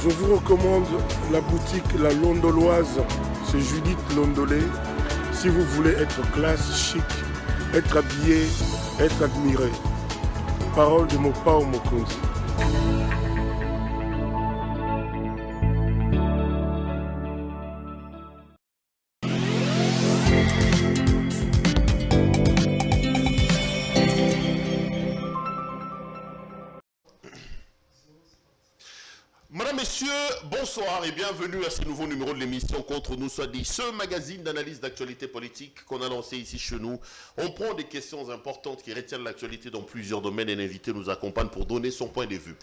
Je vous recommande la boutique La Londoloise, c'est Judith Londolé. Si vous voulez être classe, chic, être habillé, être admiré. Parole de Mopao Mokonzi. Madame, Messieurs, bonsoir et bienvenue à ce nouveau numéro de l'émission Contre nous soit dit, ce magazine d'analyse d'actualité politique qu'on a lancé ici chez nous. On prend des questions importantes qui retiennent l'actualité dans plusieurs domaines et l'invité nous accompagne pour donner son point de vue.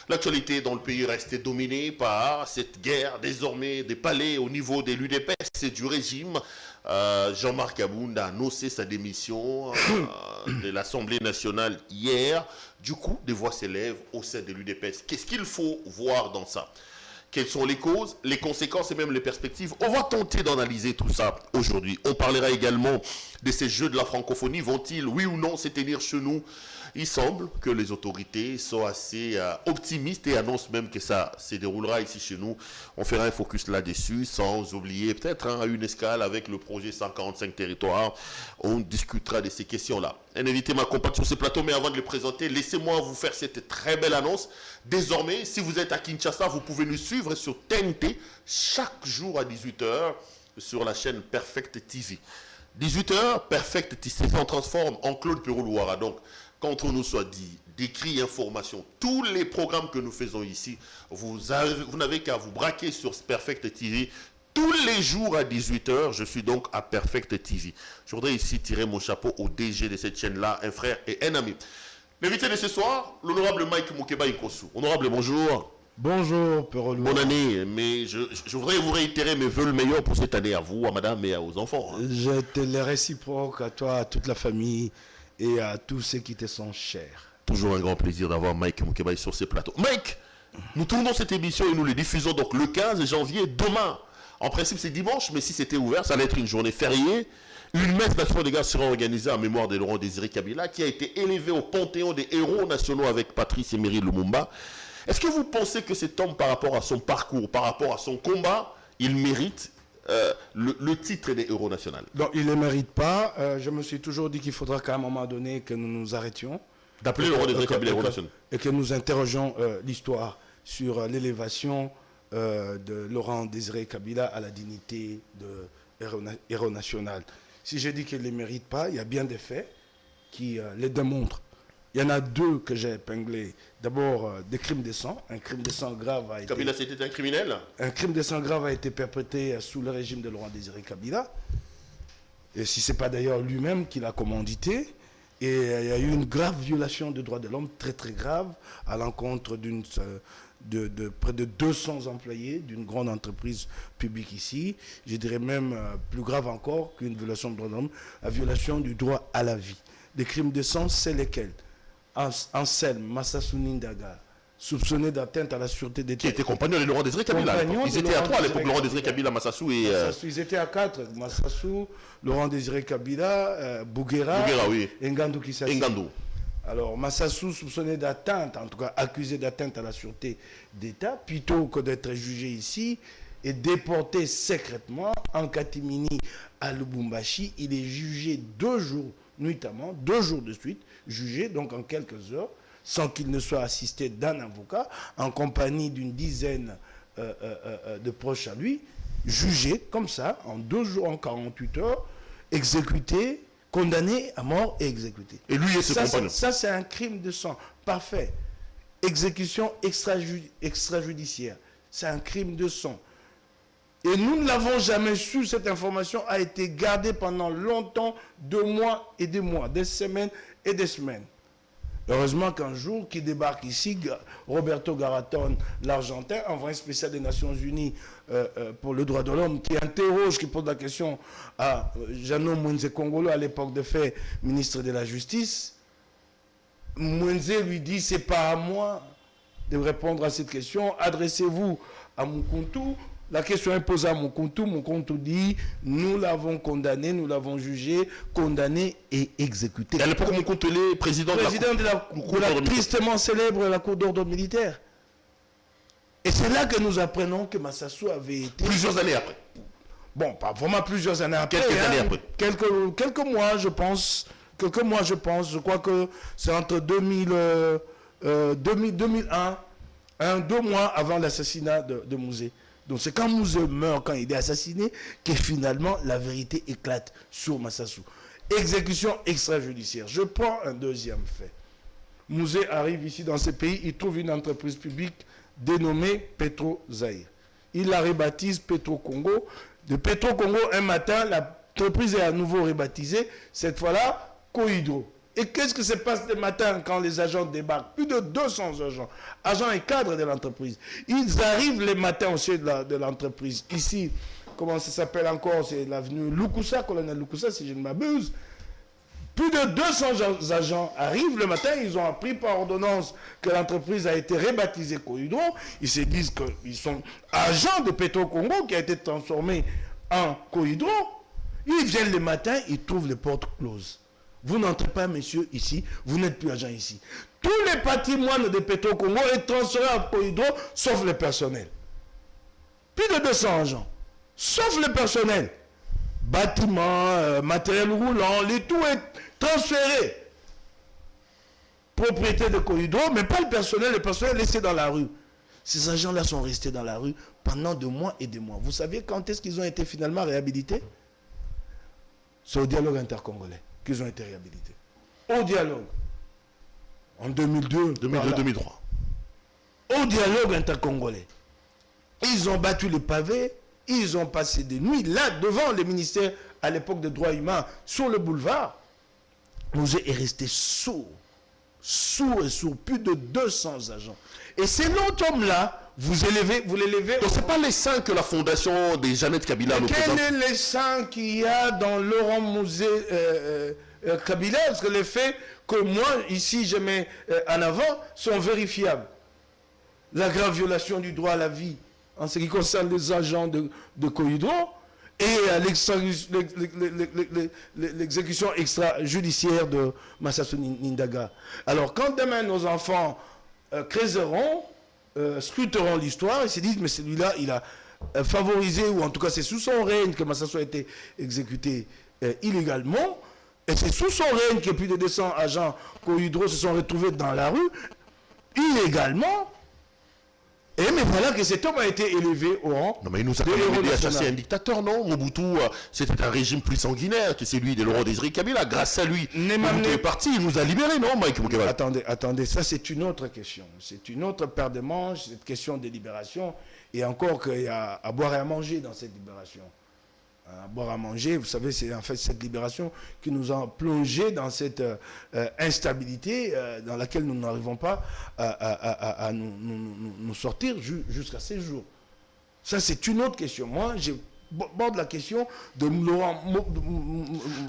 L'actualité dans le pays reste dominée par cette guerre désormais des palais au niveau des l'UDPS et du régime. Jean-Marc Abounda a annoncé sa démission de l'Assemblée nationale hier. Du coup, des voix s'élèvent au sein de l'UDPS. Qu'est-ce qu'il faut voir dans ça? Quelles sont les causes, les conséquences et même les perspectives? On va tenter d'analyser tout ça aujourd'hui. On parlera également de ces Jeux de la francophonie. Vont-ils, oui ou non, se tenir chez nous? Il semble que les autorités sont assez optimistes et annoncent même que ça se déroulera ici chez nous. On fera un focus là-dessus, sans oublier peut-être une escale avec le projet 145 territoires. On discutera de ces questions-là. Un invité m'accompagne sur ce plateau, mais avant de le présenter, laissez-moi vous faire cette très belle annonce. Désormais, si vous êtes à Kinshasa, vous pouvez nous suivre sur TNT chaque jour à 18h sur la chaîne Perfect TV. 18h, Perfect TV s'en transforme en Claude Perou-Louara. Donc, contre nous soit dit, d'écrit, information, tous les programmes que nous faisons ici, vous n'avez qu'à vous braquer sur Perfect TV. Tous les jours à 18h, je suis donc à Perfect TV. Je voudrais ici tirer mon chapeau au DG de cette chaîne-là, un frère et un ami. L'invité de ce soir, l'honorable Mike Moukeba Inkosu. Honorable, bonjour. Bonjour, Perolou. Bonne année, mais je voudrais vous réitérer mes vœux le meilleur pour cette année à vous, à madame et aux enfants. Je te les réciproque à toi, à toute la famille et à tous ceux qui te sont chers. Toujours un grand plaisir d'avoir Mike Moukeba sur ce plateau. Mike, nous tournons cette émission et nous les diffusons donc le 15 janvier, demain. En principe, c'est dimanche, mais si c'était ouvert, ça allait être une journée fériée. Une messe d'action des gars sera organisée en mémoire de Laurent Désiré Kabila, qui a été élevé au panthéon des héros nationaux avec Patrice Emery Lumumba. Est-ce que vous pensez que cet homme, par rapport à son parcours, par rapport à son combat, il mérite le titre des héros nationaux? Non, il ne le mérite pas. Je me suis toujours dit qu'il faudra qu'à un moment donné que nous nous arrêtions. D'appeler Laurent Désiré Kabila héros national. Et que nous interrogeons l'histoire sur l'élévation de Laurent Désiré Kabila à la dignité de héros national. Si je dis qu'il ne les mérite pas, il y a bien des faits qui les démontrent. Il y en a deux que j'ai épinglés. D'abord, des crimes de sang. Un crime de sang grave a été... Kabila, c'était un criminel? Un crime de sang grave a été perpétré sous le régime de Laurent Désiré Kabila. Et si ce n'est pas d'ailleurs lui-même qui l'a commandité. Et il y a eu une grave violation des droits de l'homme, très très grave, à l'encontre de près de 200 employés d'une grande entreprise publique ici. Je dirais même plus grave encore qu'une violation des droits de l'homme, la violation du droit à la vie. Les crimes de sang, c'est lesquels? Anselme Massasouni Ndaga, soupçonné d'atteinte à la sûreté d'État. Qui était compagnon de Laurent Désiré Kabila. Ils étaient à trois à l'époque, Laurent Désiré Kabila, Massassou et... Ils étaient à quatre, Massassou, Laurent Désiré Kabila, Bouguera oui. et Ngandou Kissassi. Ngandou. Alors Massassou soupçonné d'atteinte, en tout cas accusé d'atteinte à la sûreté d'État, plutôt que d'être jugé ici et déporté secrètement en catimini à Lubumbashi, il est jugé 2 jours, nuitamment, 2 jours de suite, jugé donc en quelques heures, sans qu'il ne soit assisté d'un avocat, en compagnie d'une dizaine de proches à lui, jugé comme ça, en 2 jours, en 48 heures, exécuté, condamné à mort et exécuté. Et lui et ses compagnons. Ça, c'est un crime de sang. Parfait. Exécution extrajudiciaire. C'est un crime de sang. Et nous ne l'avons jamais su, cette information a été gardée pendant longtemps, 2 mois et des mois, des semaines et des semaines. Heureusement qu'un jour, qui débarque ici, Roberto Garaton, l'Argentin, envoyé spécial des Nations Unies pour le droit de l'homme, qui interroge, qui pose la question à Jeannot Mwenze Kongolo, à l'époque de fait, ministre de la Justice. Mwenze lui dit, c'est pas à moi de répondre à cette question, adressez-vous à Mukuntu. La question est posée à Mukuntu. Mukuntu dit, nous l'avons condamné, nous l'avons jugé, condamné et exécuté. Et à l'époque, Mukuntu est président de la tristement célèbre la Cour d'ordre militaire. Et Et c'est là que nous apprenons que Massassou avait été... Plusieurs années après. Bon, pas vraiment plusieurs années après. Quelques années après. Quelques mois, je pense. Quelques mois, je pense. Je crois que c'est entre 2001, 2 mois avant l'assassinat de Mouzé. Donc c'est quand Mouzé meurt, quand il est assassiné, que finalement la vérité éclate sur Massassou. Exécution extrajudiciaire. Je prends un deuxième fait. Mouzé arrive ici dans ce pays, il trouve une entreprise publique dénommée Petro Zaïre. Il la rebaptise Petro Congo. De Petro Congo, un matin, l'entreprise est à nouveau rebaptisée, cette fois-là, Cohydro. Et qu'est-ce qui se passe le matin quand les agents débarquent? Plus de 200 agents et cadres de l'entreprise. Ils arrivent le matin au siège de l'entreprise. Ici, comment ça s'appelle encore? C'est l'avenue Lukusa, colonel Lukusa, si je ne m'abuse. Plus de 200 agents arrivent le matin, ils ont appris par ordonnance que l'entreprise a été rebaptisée Cohydro. Ils se disent qu'ils sont agents de Petro Congo qui a été transformé en Cohydro. Ils viennent le matin, ils trouvent les portes closes. Vous n'entrez pas, messieurs, ici, vous n'êtes plus agent ici. Tous les patrimoines de Petro Congo est transféré à Cohydro, sauf le personnel. Plus de 200 agents, sauf le personnel. Bâtiments, matériel roulant, le tout est transféré. Propriété de Cohydro, mais pas le personnel laissé dans la rue. Ces agents-là sont restés dans la rue pendant 2 mois et 2 mois. Vous savez quand est-ce qu'ils ont été finalement réhabilités? C'est au dialogue intercongolais qu'ils ont été réhabilités. Au dialogue. En 2002. 2002-2003. Au dialogue intercongolais. Ils ont battu les pavés. Ils ont passé des nuits là devant le ministère à l'époque des droits humains sur le boulevard. Mouzé est resté sourd et sourd, plus de 200 agents. Et c'est l'autre homme-là, vous l'élevez... Donc c'est pas les 5 que la fondation des Jeannette Kabila nous présente. Quel est les 5 qu'il y a dans Laurent Mouzé Kabila? Parce que les faits que moi, ici, je mets en avant, sont vérifiables. La grave violation du droit à la vie, en ce qui concerne les agents de Cohydro, et l'exécution extrajudiciaire de Massassou Nindaga. Alors, quand demain nos enfants creuseront, scruteront l'histoire, ils se disent, mais celui-là, il a favorisé, ou en tout cas c'est sous son règne que Massassou a été exécuté illégalement, et c'est sous son règne que plus de 200 agents Cohydro se sont retrouvés dans la rue, illégalement. Et mais voilà que cet homme a été élevé au rang. Non, mais il nous a quand même aidé à chasser un dictateur, non? Mobutu, c'était un régime plus sanguinaire que celui de Laurent Désiré Kabila. Grâce à lui, Mobutu est parti, il nous a libérés, non, Mike Mukeba? Attendez, ça c'est une autre question. C'est une autre paire de manches, cette question de libération. Et encore qu'il y a à boire et à manger dans cette libération. À boire à manger, vous savez, c'est en fait cette libération qui nous a plongé dans cette instabilité dans laquelle nous n'arrivons pas à nous sortir jusqu'à ces jours. Ça, c'est une autre question. Moi, j'aborde la question de Laurent...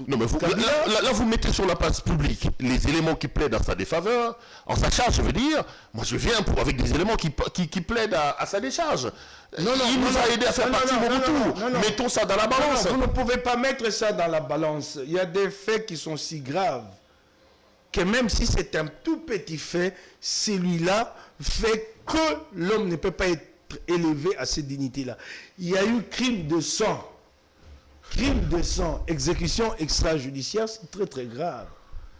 Non, mais là, vous mettez sur la place publique les éléments qui plaident à sa défaveur, en sa charge, je veux dire. Moi, je viens avec des éléments qui plaident à sa décharge. Il nous a aidé à faire partie Mobutu. Mettons ça dans la balance. Vous ne pouvez pas mettre ça dans la balance. Il y a des faits qui sont si graves que même si c'est un tout petit fait, celui-là fait que l'homme ne peut pas être élevé à cette dignité-là. Il y a eu crime de sang. Crime de sang, exécution extrajudiciaire, c'est très très grave.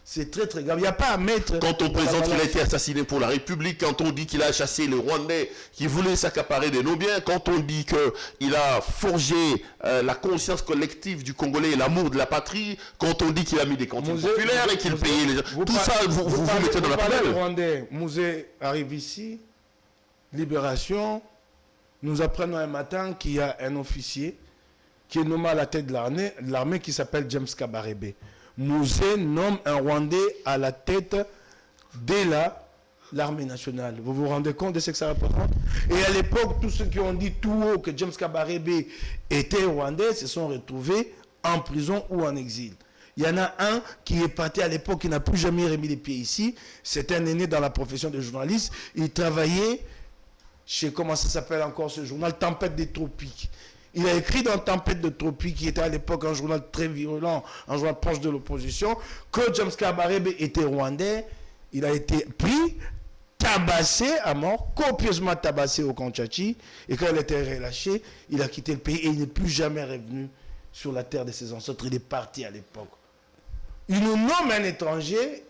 C'est très très grave. Il n'y a pas à mettre... Quand on présente qu'il a été assassiné pour la République, quand on dit qu'il a chassé les Rwandais qui voulaient s'accaparer de nos biens, quand on dit qu'il a forgé la conscience collective du Congolais et l'amour de la patrie, quand on dit qu'il a mis des cantines populaires et qu'il payait les gens... Tout ça, vous mettez dans la poubelle. Rwandais, Mouzé arrive ici, libération, nous apprenons un matin qu'il y a un officier qui est nommé à la tête de l'armée qui s'appelle James Kabarebe. Mouzé nomme un Rwandais à la tête de l'armée nationale. Vous vous rendez compte de ce que ça représente? Et à l'époque, tous ceux qui ont dit tout haut que James Kabarebe était Rwandais se sont retrouvés en prison ou en exil. Il y en a un qui est parti à l'époque, qui n'a plus jamais remis les pieds ici. C'est un aîné dans la profession de journaliste. Il travaillait chez, comment ça s'appelle encore ce journal, Tempête des Tropiques. Il a écrit dans Tempête de Tropiques, qui était à l'époque un journal très virulent, un journal proche de l'opposition, que James Kabarebe était rwandais. Il a été pris, tabassé à mort, copieusement tabassé au Kanchachi, et quand il était relâché, il a quitté le pays et il n'est plus jamais revenu sur la terre de ses ancêtres. Il est parti à l'époque. Il nous nomme un étranger,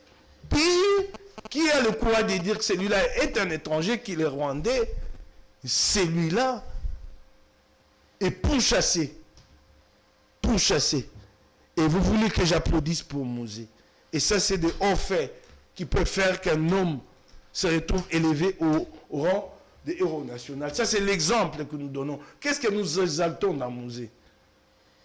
puis qui a le courage de dire que celui-là est un étranger, qu'il est rwandais, celui-là est pourchassé. Pourchassé. Et vous voulez que j'applaudisse pour Mouzé. Et ça, c'est des hauts faits qui peuvent faire qu'un homme se retrouve élevé au rang de héros national. Ça, c'est l'exemple que nous donnons. Qu'est-ce que nous exaltons dans Mouzé?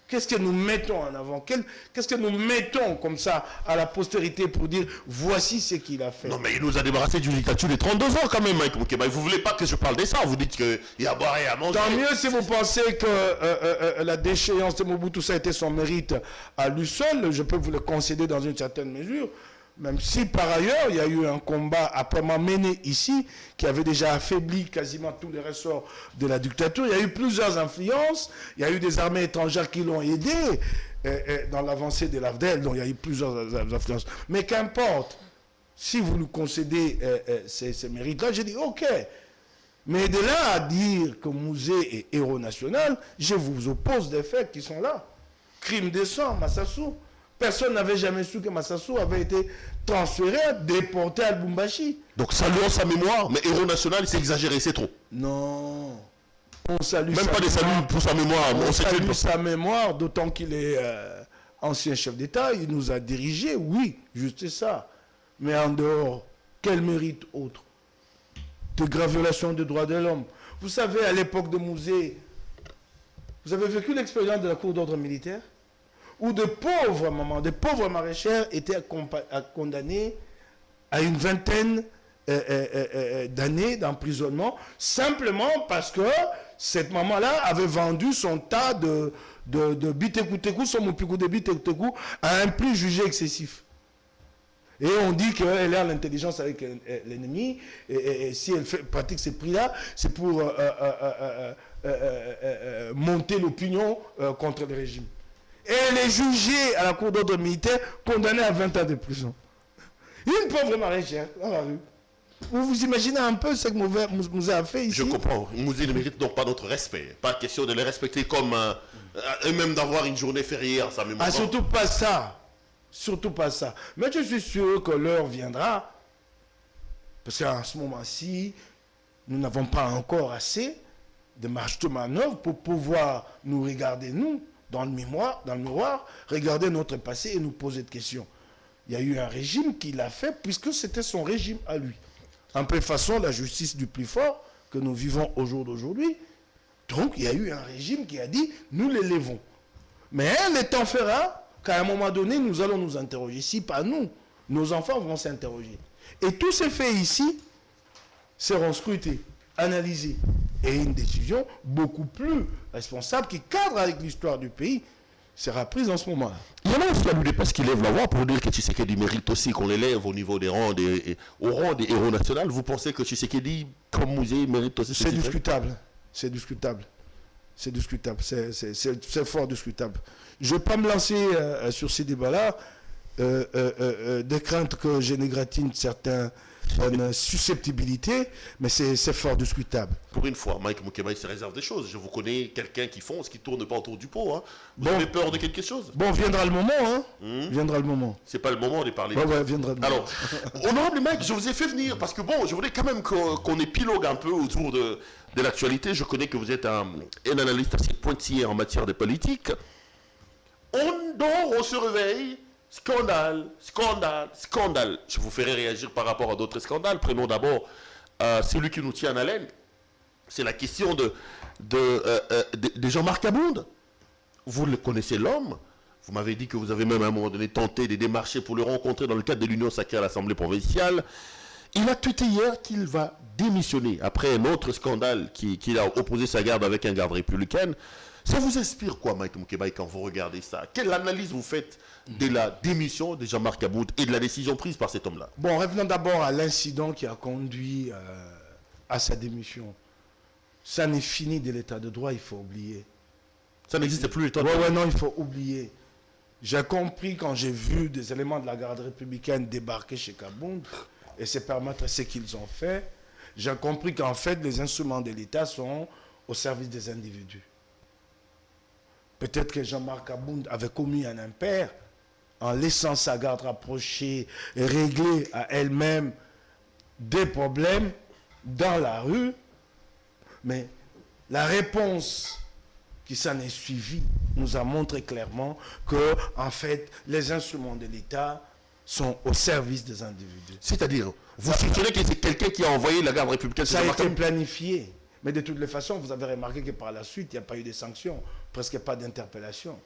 Qu'est-ce que nous mettons en avant? Qu'est-ce que nous mettons comme ça à la postérité pour dire voici ce qu'il a fait? Non, mais il nous a débarrassé d'une dictature de 32 ans quand même, Mike Mukeba. Vous ne voulez pas que je parle de ça? Vous dites qu'il y a à boire et à manger. Tant mieux si vous pensez que la déchéance de Mobutu, ça a été son mérite à lui seul. Je peux vous le concéder dans une certaine mesure. Même si par ailleurs, il y a eu un combat âprement mené ici, qui avait déjà affaibli quasiment tous les ressorts de la dictature. Il y a eu plusieurs influences. Il y a eu des armées étrangères qui l'ont aidé dans l'avancée de l'AFDEL. Donc il y a eu plusieurs influences. Mais qu'importe, si vous nous concédez ces mérites-là, j'ai dit ok. Mais de là à dire que Mouzé est héros national, je vous oppose des faits qui sont là. Crime de sang, Massassou. Personne n'avait jamais su que Massassou avait été transféré, déporté à Lubumbashi. Donc saluons sa mémoire, mais héros national, c'est exagéré, c'est trop. Non. On salue même pas des saluts pour sa mémoire. On salue sa mémoire, d'autant qu'il est ancien chef d'État. Il nous a dirigés, oui, juste ça. Mais en dehors, quel mérite autre? De graves violations des droits de l'homme. Vous savez, à l'époque de Mouzé, vous avez vécu l'expérience de la cour d'ordre militaire où de pauvres mamans, de pauvres maraîchères étaient condamnées à une vingtaine d'années d'emprisonnement, simplement parce que cette maman-là avait vendu son tas de bitekoutekou, son moupigou de bitekoutekou, à un prix jugé excessif. Et on dit qu'elle a l'intelligence avec l'ennemi, et si elle pratique ces prix-là, c'est pour monter l'opinion contre le régime. Et elle est jugée à la cour d'ordre militaire, condamnée à 20 ans de prison. Une pauvre maraîchère dans la rue. Vous imaginez un peu ce que Mouzé a fait ici? Je comprends. Mouzé ne mérite donc pas notre respect. Pas question de les respecter comme... et même d'avoir une journée fériée en sa mémoire. Ah, surtout pas ça. Surtout pas ça. Mais je suis sûr que l'heure viendra. Parce qu'à ce moment-ci, nous n'avons pas encore assez de marge de manœuvre pour pouvoir nous regarder, nous, dans le miroir, regarder notre passé et nous poser des questions. Il y a eu un régime qui l'a fait puisque c'était son régime à lui. Un peu façon la justice du plus fort que nous vivons au jour d'aujourd'hui. Donc il y a eu un régime qui a dit nous l'élevons. Mais le temps fera qu'à un moment donné nous allons nous interroger. Si pas nous, nos enfants vont s'interroger. Et tous ces faits ici seront scrutés, analysés. Et une décision beaucoup plus responsable qui cadre avec l'histoire du pays sera prise en ce moment-là. Il y en a aussi à l'UDPS qui lève la voix pour dire que Tshisekedi mérite aussi qu'on l'élève au niveau des rangs au rang des héros nationaux. Vous pensez que Tshisekedi, comme Mouzé, mérite aussi ce C'est discutable. C'est discutable. C'est discutable. C'est fort discutable. Je ne vais pas me lancer sur ces débats-là. Des craintes que je n'égratine certaines susceptibilités, mais c'est fort discutable. Pour une fois, Mike Mukeba, il se réserve des choses. Je vous connais quelqu'un qui fonce, qui ne tourne pas autour du pot. Hein. Vous avez peur de quelque chose? Bon, viendra le moment. Hein. Viendra le moment. C'est pas le moment de parler. Ouais, viendra le moment. Alors, honorable Mike, je vous ai fait venir parce que bon, je voulais quand même qu'on épilogue un peu autour de l'actualité. Je connais que vous êtes un analyste assez pointillé en matière de politique. On dort, on se réveille. Scandale, scandale, scandale. Je vous ferai réagir par rapport à d'autres scandales. Prenons d'abord celui qui nous tient en haleine. C'est la question de Jean-Marc Aboud. Vous le connaissez, l'homme. Vous m'avez dit que vous avez même à un moment donné tenté de démarcher pour le rencontrer dans le cadre de l'Union sacrée à l'Assemblée provinciale. Il a tweeté hier qu'il va démissionner après un autre scandale qu'il a opposé sa garde avec un garde républicain. Ça vous inspire quoi, Mike Mukeba, quand vous regardez ça? Quelle analyse vous faites de la démission de Jean-Marc Aboud et de la décision prise par cet homme-là? Bon, revenons d'abord à l'incident qui a conduit à sa démission. Ça n'est fini de l'état de droit, il faut oublier. Ça n'existe plus l'état de droit? Ouais, non, il faut oublier. J'ai compris quand j'ai vu des éléments de la garde républicaine débarquer chez Kabound et c'est permettre ce qu'ils ont fait, j'ai compris qu'en fait, les instruments de l'État sont au service des individus. Peut-être que Jean-Marc Abound avait commis un impair en laissant sa garde rapprochée et régler à elle-même des problèmes dans la rue, mais la réponse qui s'en est suivie nous a montré clairement que, en fait, les instruments de l'État sont au service des individus. C'est-à-dire, vous soupçonnez que c'est quelqu'un qui a envoyé la garde républicaine? Ça a été planifié. Mais de toutes les façons, vous avez remarqué que par la suite, il n'y a pas eu de sanctions, presque pas d'interpellation.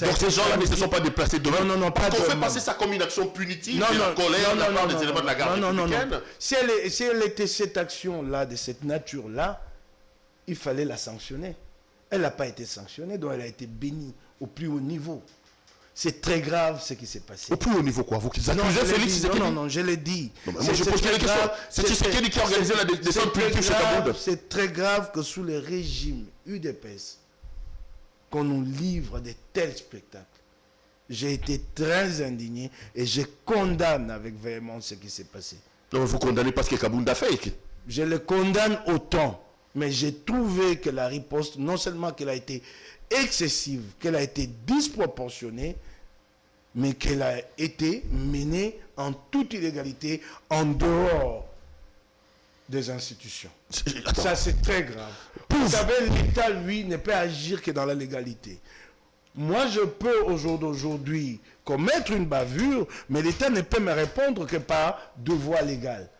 Donc ces gens-là ne se sont pas déplacés demain. Non, pas on fait demain. passer ça comme une action punitive, en colère de la part des éléments de la garde républicaine. Non. Si elle était cette action-là, de cette nature-là, il fallait la sanctionner. Elle n'a pas été sanctionnée, donc elle a été bénie au plus haut niveau. C'est très grave ce qui s'est passé. Au plus haut niveau quoi? Vous accusez Félix Tshisekedi? Non, je l'ai dit. Moi je pose la question. C'est Tshisekedi qui a organisé la descente punitive chez Kabound. C'est très grave que sous le régime UDPS, qu'on nous livre de tels spectacles. J'ai été très indigné et je condamne avec véhémence ce qui s'est passé. Non, vous condamnez pas ce que Kabound a fait. Je le condamne autant, mais j'ai trouvé que la riposte, non seulement qu'elle a été excessive, qu'elle a été disproportionnée, mais qu'elle a été menée en toute illégalité, en dehors des institutions. Attends. Ça, c'est très grave. Vous savez, l'État, lui, ne peut agir que dans la légalité. Moi, je peux, au jour d'aujourd'hui, commettre une bavure, mais l'État ne peut me répondre que par deux voies légales.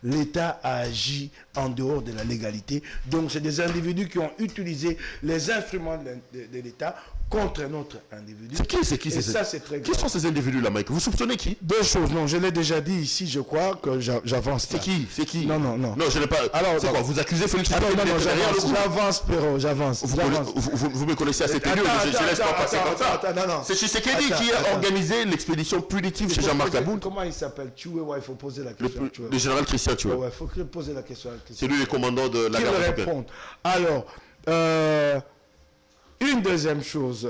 L'État a agi en dehors de la légalité. Donc, c'est des individus qui ont utilisé les instruments de l'État contre notre individu. C'est qui Et ça, c'est très grave. Qui sont ces individus-là, Mike? Vous soupçonnez qui? Deux choses. Non, je l'ai déjà dit ici, je crois que j'avance. C'est qui? Non. Non, je n'ai pas... Alors, c'est quoi? Vous accusez Félix Tshisekedi non, d'être derrière le coup? j'avance, Perrault, j'avance. Vous me connaissez assez tenu, je laisse pas passer comme ça. C'est Tshisekedi qui a organisé l'expédition punitive chez Jean-Marc Kabound. Comment il s'appelle? Il faut poser la question. Le général Christian Tué. Il faut poser la question. C'est lui le commandant de la garde républicaine. Répondre. Alors, une deuxième chose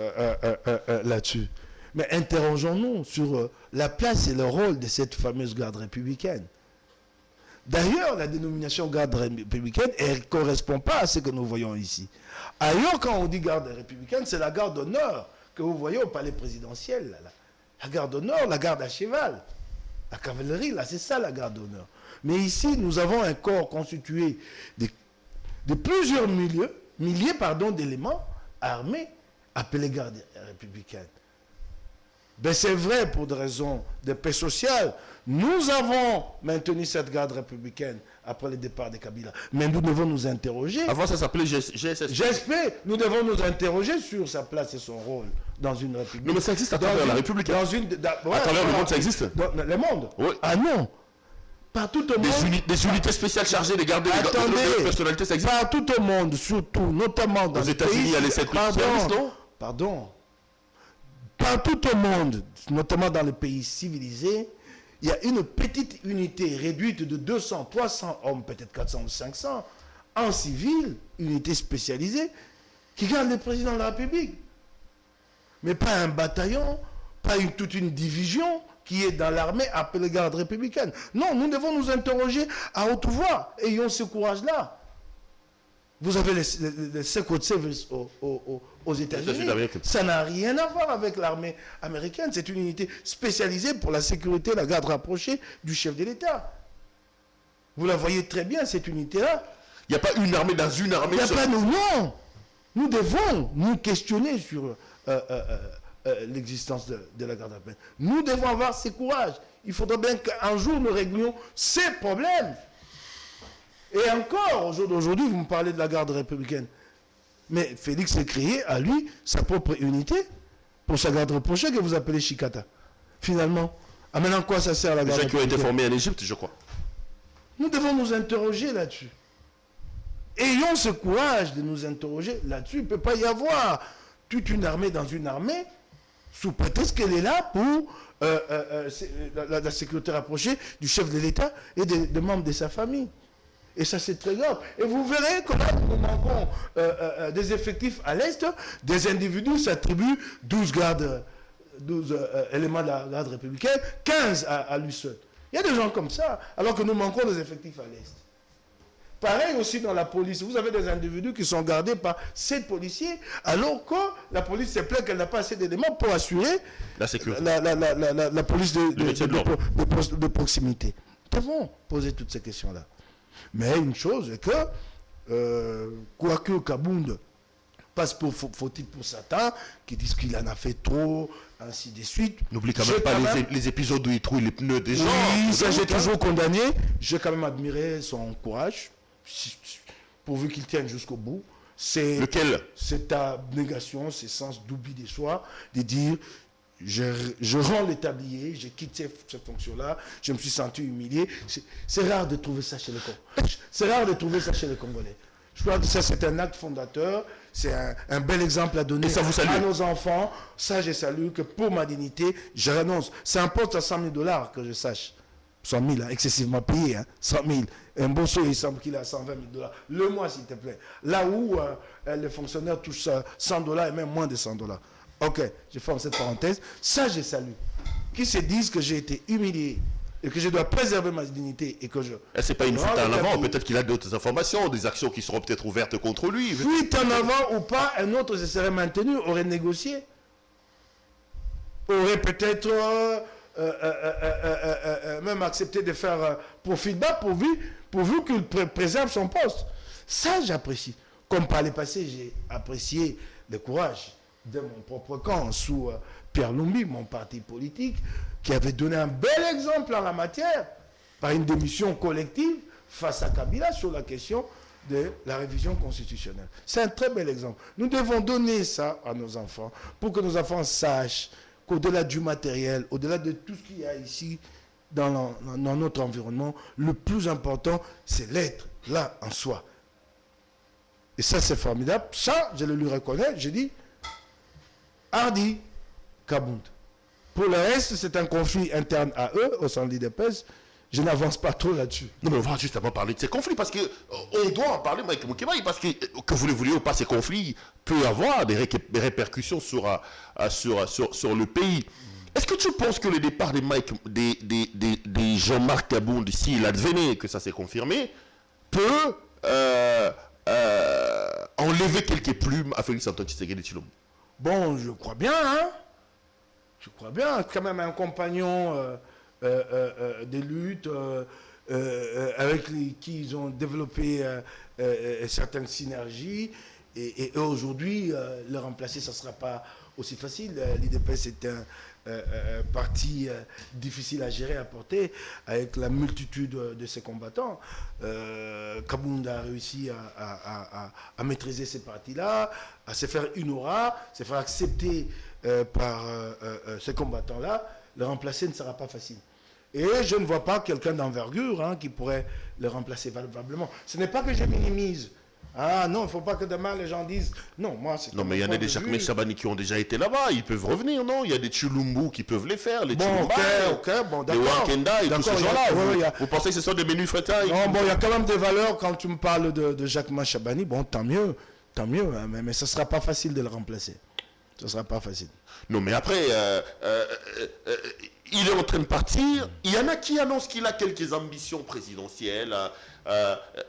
là-dessus. Mais interrogeons-nous sur la place et le rôle de cette fameuse garde républicaine. D'ailleurs, la dénomination garde républicaine, elle ne correspond pas à ce que nous voyons ici. Ailleurs, quand on dit garde républicaine, c'est la garde d'honneur que vous voyez au palais présidentiel. Là. La garde d'honneur, la garde à cheval. La cavalerie, là, c'est ça la garde d'honneur. Mais ici, nous avons un corps constitué de plusieurs milliers d'éléments armés appelés garde républicaine. Ben c'est vrai pour des raisons de paix sociale. Nous avons maintenu cette garde républicaine après le départ de Kabila. Mais nous devons nous interroger. Avant, ça s'appelait GSSP. GSP, nous devons nous interroger sur sa place et son rôle dans une république. Non, mais ça existe à travers la République. À travers le monde, ça existe. Le monde? Oui. Ah non. Partout au monde. Des unités spéciales chargées de garder les personnalités, ça existe. Partout au monde, surtout, notamment dans les États-Unis, il y a les 7 services, non? Pardon. Partout au monde, notamment dans les pays civilisés, il y a une petite unité réduite de 200, 300 hommes, peut-être 400 ou 500, en civil, unité spécialisée, qui garde le président de la République. Mais pas un bataillon, pas toute une division qui est dans l'armée appelée garde républicaine. Non, nous devons nous interroger à haute voix. Ayons ce courage-là. Vous avez le Secret Service aux États-Unis. Ça n'a rien à voir avec l'armée américaine. C'est une unité spécialisée pour la sécurité, la garde rapprochée du chef de l'État. Vous la voyez très bien, cette unité-là. Il n'y a pas une armée dans une armée. Il n'y a pas non. Nous devons nous questionner sur l'existence de la garde républicaine. Nous devons avoir ce courage. Il faudra bien qu'un jour nous réglions ces problèmes. Et encore, au jour d'aujourd'hui, vous me parlez de la garde républicaine. Mais Félix a créé à lui sa propre unité pour sa garde rapprochée que vous appelez Chikata. Finalement, maintenant quoi ça sert la garde républicaine? Qui ont été formés en Égypte, je crois. Nous devons nous interroger là-dessus. Ayons ce courage de nous interroger là-dessus. Il ne peut pas y avoir toute une armée dans une armée sous prétexte qu'elle est là pour la sécurité rapprochée du chef de l'État et des membres de sa famille. Et ça, c'est très grave. Et vous verrez que là, nous manquons des effectifs à l'Est. Des individus s'attribuent 12 éléments de la garde républicaine, 15 à lui seul. Il y a des gens comme ça, alors que nous manquons des effectifs à l'Est. Pareil aussi dans la police. Vous avez des individus qui sont gardés par 7 policiers, alors que la police se plaint qu'elle n'a pas assez d'éléments pour assurer la sécurité, la police de proximité. Nous devons poser toutes ces questions-là. Mais une chose est que, quoique Kabound passe pour fautif pour certains, qui disent qu'il en a fait trop, ainsi de suite. N'oublie quand même pas les épisodes où il trouve les pneus des gens. Oui, ça j'ai toujours condamné. J'ai quand même admiré son courage, pourvu qu'il tienne jusqu'au bout. Lequel? C'est ta négation, c'est sens d'oubli des choix, de dire je rends le tablier, j'ai quitté cette fonction-là, je me suis senti humilié. C'est rare de trouver ça chez les Congolais. C'est rare de trouver ça chez les Congolais. Je crois que ça, c'est un acte fondateur, c'est un bel exemple à donner à nos enfants. Ça, je salue que pour ma dignité, je renonce. C'est un poste à $100 000, que je sache. 100 000, hein, excessivement payé, hein, 100 000. Un bosso, il semble qu'il a $120 000. Le mois, s'il te plaît. Là où les fonctionnaires touchent $100 et même moins de $100. Ok, je ferme cette parenthèse. Ça, je salue. Qui se disent que j'ai été humilié et que je dois préserver ma dignité et que je... C'est pas une fuite en avant, peut-être qu'il a d'autres informations, des actions qui seront peut-être ouvertes contre lui. Fuite en avant ou pas, un autre se serait maintenu, aurait négocié, aurait peut-être même accepté de faire profil bas pourvu qu'il préserve son poste. Ça, j'apprécie. Comme par le passé, j'ai apprécié le courage de mon propre camp sous Pierre Lumbi, mon parti politique, qui avait donné un bel exemple en la matière par une démission collective face à Kabila sur la question de la révision constitutionnelle. C'est un très bel exemple. Nous devons donner ça à nos enfants pour que nos enfants sachent qu'au-delà du matériel, au-delà de tout ce qu'il y a ici dans notre environnement, le plus important, c'est l'être là en soi. Et ça, c'est formidable. Ça, je le lui reconnais. Je dis, hardi, Kabound. Pour le reste, c'est un conflit interne à eux, au sein de l'IDPS. Je n'avance pas trop là-dessus. Non, mais on va justement parler de ces conflits, parce qu'on doit en parler, Mike Moukébaï, parce que vous le vouliez ou pas, ces conflits peuvent avoir des répercussions sur le pays. Est-ce que tu penses que le départ des Jean-Marc Kabound, s'il advenait que ça s'est confirmé, peut enlever quelques plumes à Félix Antoine Tshisekedi Tshilombo? Bon, je crois bien, hein. Je crois bien, quand même un compagnon de lutte avec qui ils ont développé certaines synergies. Et aujourd'hui, le remplacer, ça ne sera pas aussi facile. L'IDPS est un parti difficile à gérer, à porter, avec la multitude de ses combattants. Kabound a réussi à maîtriser ces partis-là, à se faire une aura, se faire accepter par ces combattants-là. Le remplacer ne sera pas facile. Et je ne vois pas quelqu'un d'envergure qui pourrait le remplacer valablement. Ce n'est pas que je minimise. Ah non, il ne faut pas que demain les gens disent non, moi c'est... Non, mais il y en a des Jacques Chabani qui ont déjà été là-bas, ils peuvent revenir, non? Il y a des Tshilumbu qui peuvent les faire, les Tshilumba, d'accord. Les Wakenda et tous ces gens-là. Vous pensez que ce sont des menus frétins? Non, bon, il y a quand même des valeurs quand tu me parles de Jacques Chabani. Bon, tant mieux, hein, mais ce ne sera pas facile de le remplacer. Ce ne sera pas facile. Non, mais après, il est en train de partir. Il y en a qui annoncent qu'il a quelques ambitions présidentielles.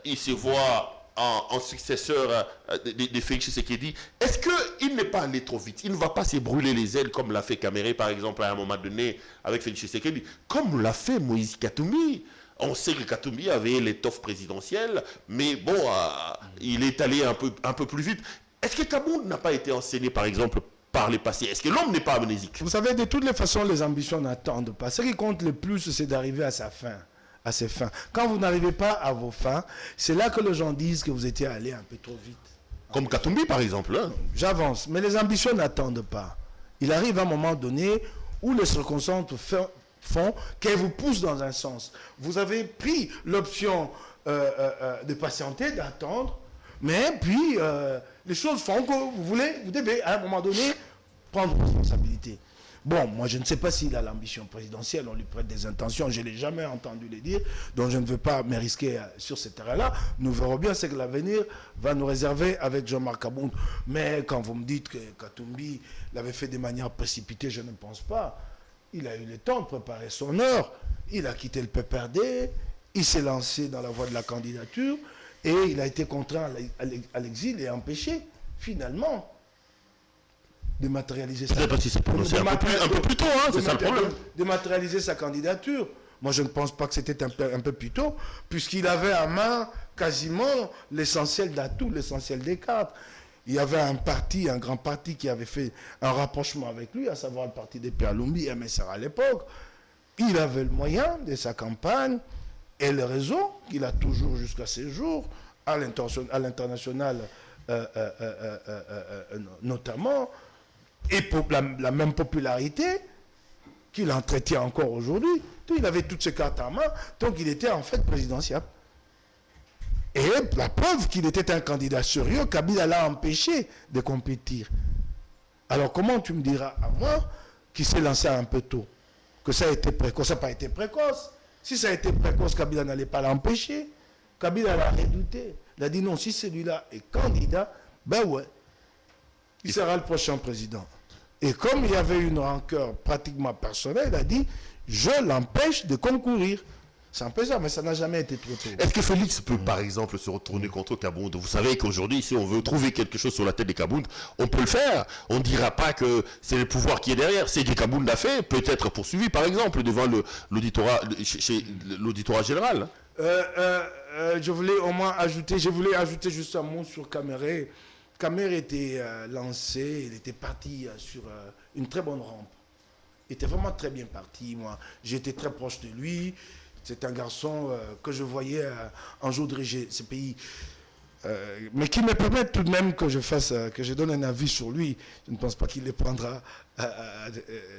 Il se voit en successeur de Félix Tshisekedi. Est-ce qu'il n'est pas allé trop vite? Il ne va pas se brûler les ailes comme l'a fait Kamere, par exemple, à un moment donné, avec Félix Tshisekedi, comme l'a fait Moïse Katumbi. On sait que Katumbi avait l'étoffe présidentielle, mais bon, il est allé un peu plus vite. Est-ce que Kabound n'a pas été enseigné, par exemple, par les passés? Est-ce que l'homme n'est pas amnésique? Vous savez, de toutes les façons, les ambitions n'attendent pas. Ce qui compte le plus, c'est d'arriver à sa fin. À ses fins. Quand vous n'arrivez pas à vos fins, c'est là que les gens disent que vous étiez allé un peu trop vite. Comme Katumbi, par exemple. Hein? J'avance, mais les ambitions n'attendent pas. Il arrive un moment donné où les circonstances font qu'elles vous poussent dans un sens. Vous avez pris l'option de patienter, d'attendre, mais puis les choses font que vous devez à un moment donné prendre responsabilité. Bon, moi je ne sais pas s'il a l'ambition présidentielle, on lui prête des intentions, je ne l'ai jamais entendu le dire, donc je ne veux pas me risquer sur ce terrain-là. Nous verrons bien ce que l'avenir va nous réserver avec Jean-Marc Kabound. Mais quand vous me dites que Katumbi l'avait fait de manière précipitée, je ne pense pas. Il a eu le temps de préparer son heure. il a quitté le PPRD, il s'est lancé dans la voie de la candidature et il a été contraint à l'exil et empêché, finalement, de matérialiser Peut-être parce qu'il s'est prononcé un peu plus tôt, hein, c'est ça le problème. De matérialiser sa candidature. Moi, je ne pense pas que c'était un peu plus tôt, puisqu'il avait en main quasiment l'essentiel d'atouts, l'essentiel des cartes. Il y avait un parti, un grand parti qui avait fait un rapprochement avec lui, à savoir le parti des Pialumbi, MSR à l'époque. Il avait le moyen de sa campagne et le réseau qu'il a toujours jusqu'à ces jours, à l'international notamment, et pour la même popularité qu'il entretient encore aujourd'hui. Il avait toutes ses cartes en main, donc il était en fait présidentiable. Et la preuve qu'il était un candidat sérieux, Kabila l'a empêché de compétir. Alors comment tu me diras à moi qu'il s'est lancé un peu tôt, que ça a été précoce? Ça n'a pas été précoce. Si ça a été précoce, Kabila n'allait pas l'empêcher. Kabila l'a redouté. Il a dit non, si celui-là est candidat, ben ouais, il sera le prochain président. Et comme il y avait une rancœur pratiquement personnelle, il a dit je l'empêche de concourir. C'est un peu ça, mais ça n'a jamais été trop tôt. Est-ce que Félix peut, par exemple, se retourner contre Kabound? Vous savez qu'aujourd'hui, si on veut trouver quelque chose sur la tête des Kabound, on peut le faire. On ne dira pas que c'est le pouvoir qui est derrière. C'est que Kabound l'a fait, peut être poursuivi, par exemple, devant l'auditorat général. Je voulais au moins ajouter juste un mot sur Caméré. Caméré était lancé, il était parti sur une très bonne rampe. Il était vraiment très bien parti, moi. J'étais très proche de lui. C'est un garçon que je voyais un jour diriger ce pays. Mais qui me permet tout de même que je donne un avis sur lui. Je ne pense pas qu'il les prendra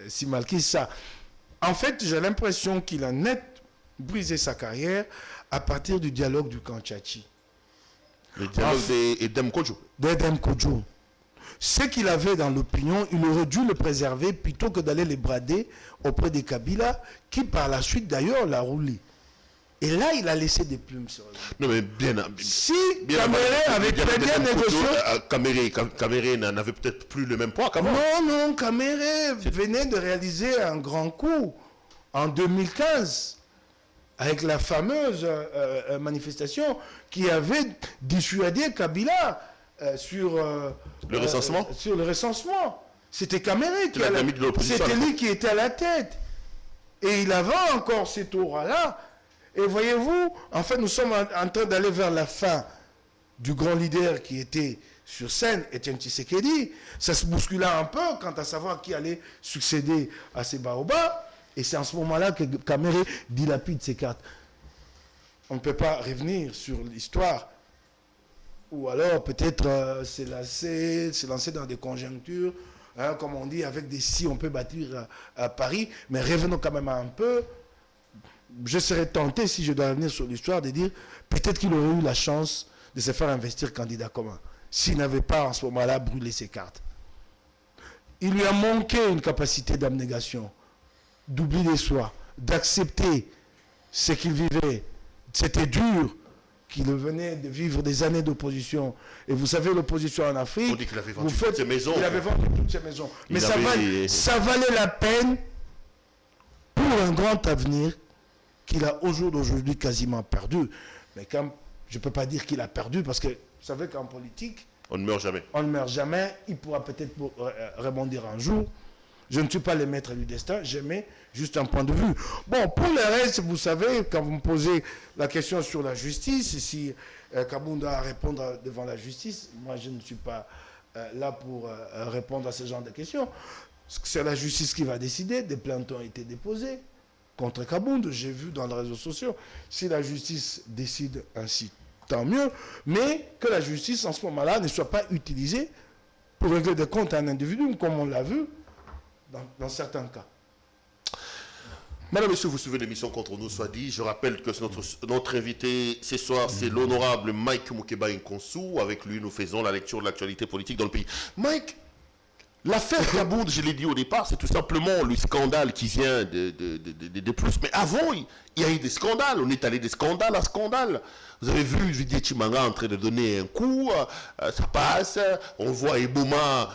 si mal qu'il ça. En fait, j'ai l'impression qu'il a net brisé sa carrière à partir du dialogue du camp Tchatchi. Le dialogue d'Edem Kodjo. D'Edem Kodjo. Ce qu'il avait dans l'opinion, il aurait dû le préserver plutôt que d'aller les brader auprès des Kabila, qui par la suite d'ailleurs l'a roulé. Et là, il a laissé des plumes sur lui. Non, mais bien. Si Caméré avait très bien négocié. Caméré n'avait peut-être plus le même poids qu'avant. Non, Caméré venait de réaliser un grand coup en 2015 avec la fameuse manifestation qui avait dissuadé Kabila sur le recensement. Sur le recensement. C'était Caméré qui c'était lui qui était à la tête. Et il avait encore cet aura-là. Et voyez-vous, en fait, nous sommes en train d'aller vers la fin du grand leader qui était sur scène, Etienne Tshisekedi. Ça se bouscula un peu quant à savoir qui allait succéder à ces baobabs. Et c'est en ce moment-là que Caméré dilapide ses cartes. On ne peut pas revenir sur l'histoire. Ou alors peut-être se lancer dans des conjonctures, hein, comme on dit, avec des si on peut bâtir à Paris. Mais revenons quand même un peu. Je serais tenté, si je dois revenir sur l'histoire, de dire peut-être qu'il aurait eu la chance de se faire investir candidat commun, s'il n'avait pas en ce moment-là brûlé ses cartes. Il lui a manqué une capacité d'abnégation, d'oubli de soi, d'accepter ce qu'il vivait. C'était dur qu'il venait de vivre des années d'opposition. Et vous savez, l'opposition en Afrique... On dit qu'il avait vendu toutes ses maisons. Il avait vendu toutes ses maisons. Mais ça valait la peine pour un grand avenir qu'il a au jour d'aujourd'hui quasiment perdu. Mais quand je ne peux pas dire qu'il a perdu, parce que vous savez qu'en politique... On ne meurt jamais. On ne meurt jamais. Il pourra peut-être rebondir un jour. Je ne suis pas le maître du destin. J'aimais juste un point de vue. Bon, pour le reste, vous savez, quand vous me posez la question sur la justice, si Kabounda a à répondre devant la justice, moi je ne suis pas là pour répondre à ce genre de questions. C'est la justice qui va décider. Des plaintes ont été déposées contre Kabounda. J'ai vu dans les réseaux sociaux. Si la justice décide ainsi, tant mieux. Mais que la justice, en ce moment-là, ne soit pas utilisée pour régler des comptes à un individu, comme on l'a vu dans certains cas. Madame, Monsieur, vous suivez l'émission Contre nous soit dit. Je rappelle que notre invité ce soir, c'est l'honorable Mike Moukeba Nkonsu. Avec lui, nous faisons la lecture de l'actualité politique dans le pays. Mike, L'affaire Kabound, je l'ai dit au départ, c'est tout simplement le scandale qui vient de plus. Mais avant, il y a eu des scandales. On est allé de scandale à scandale. Vous avez vu Didier Chimanga en train de donner un coup, ça passe. On voit Eboma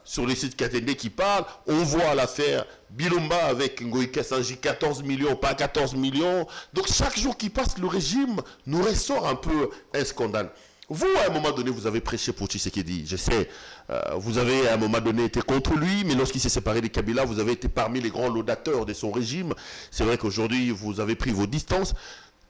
sur les sites Katende qui parle. On voit l'affaire Bilomba avec Ngoï Kassanji, 14 millions, pas 14 millions. Donc chaque jour qui passe, le régime nous ressort un peu un scandale. Vous, à un moment donné, vous avez prêché pour Tshisekedi. Je sais, vous avez à un moment donné été contre lui, mais lorsqu'il s'est séparé des Kabila, vous avez été parmi les grands laudateurs de son régime. C'est vrai qu'aujourd'hui, vous avez pris vos distances.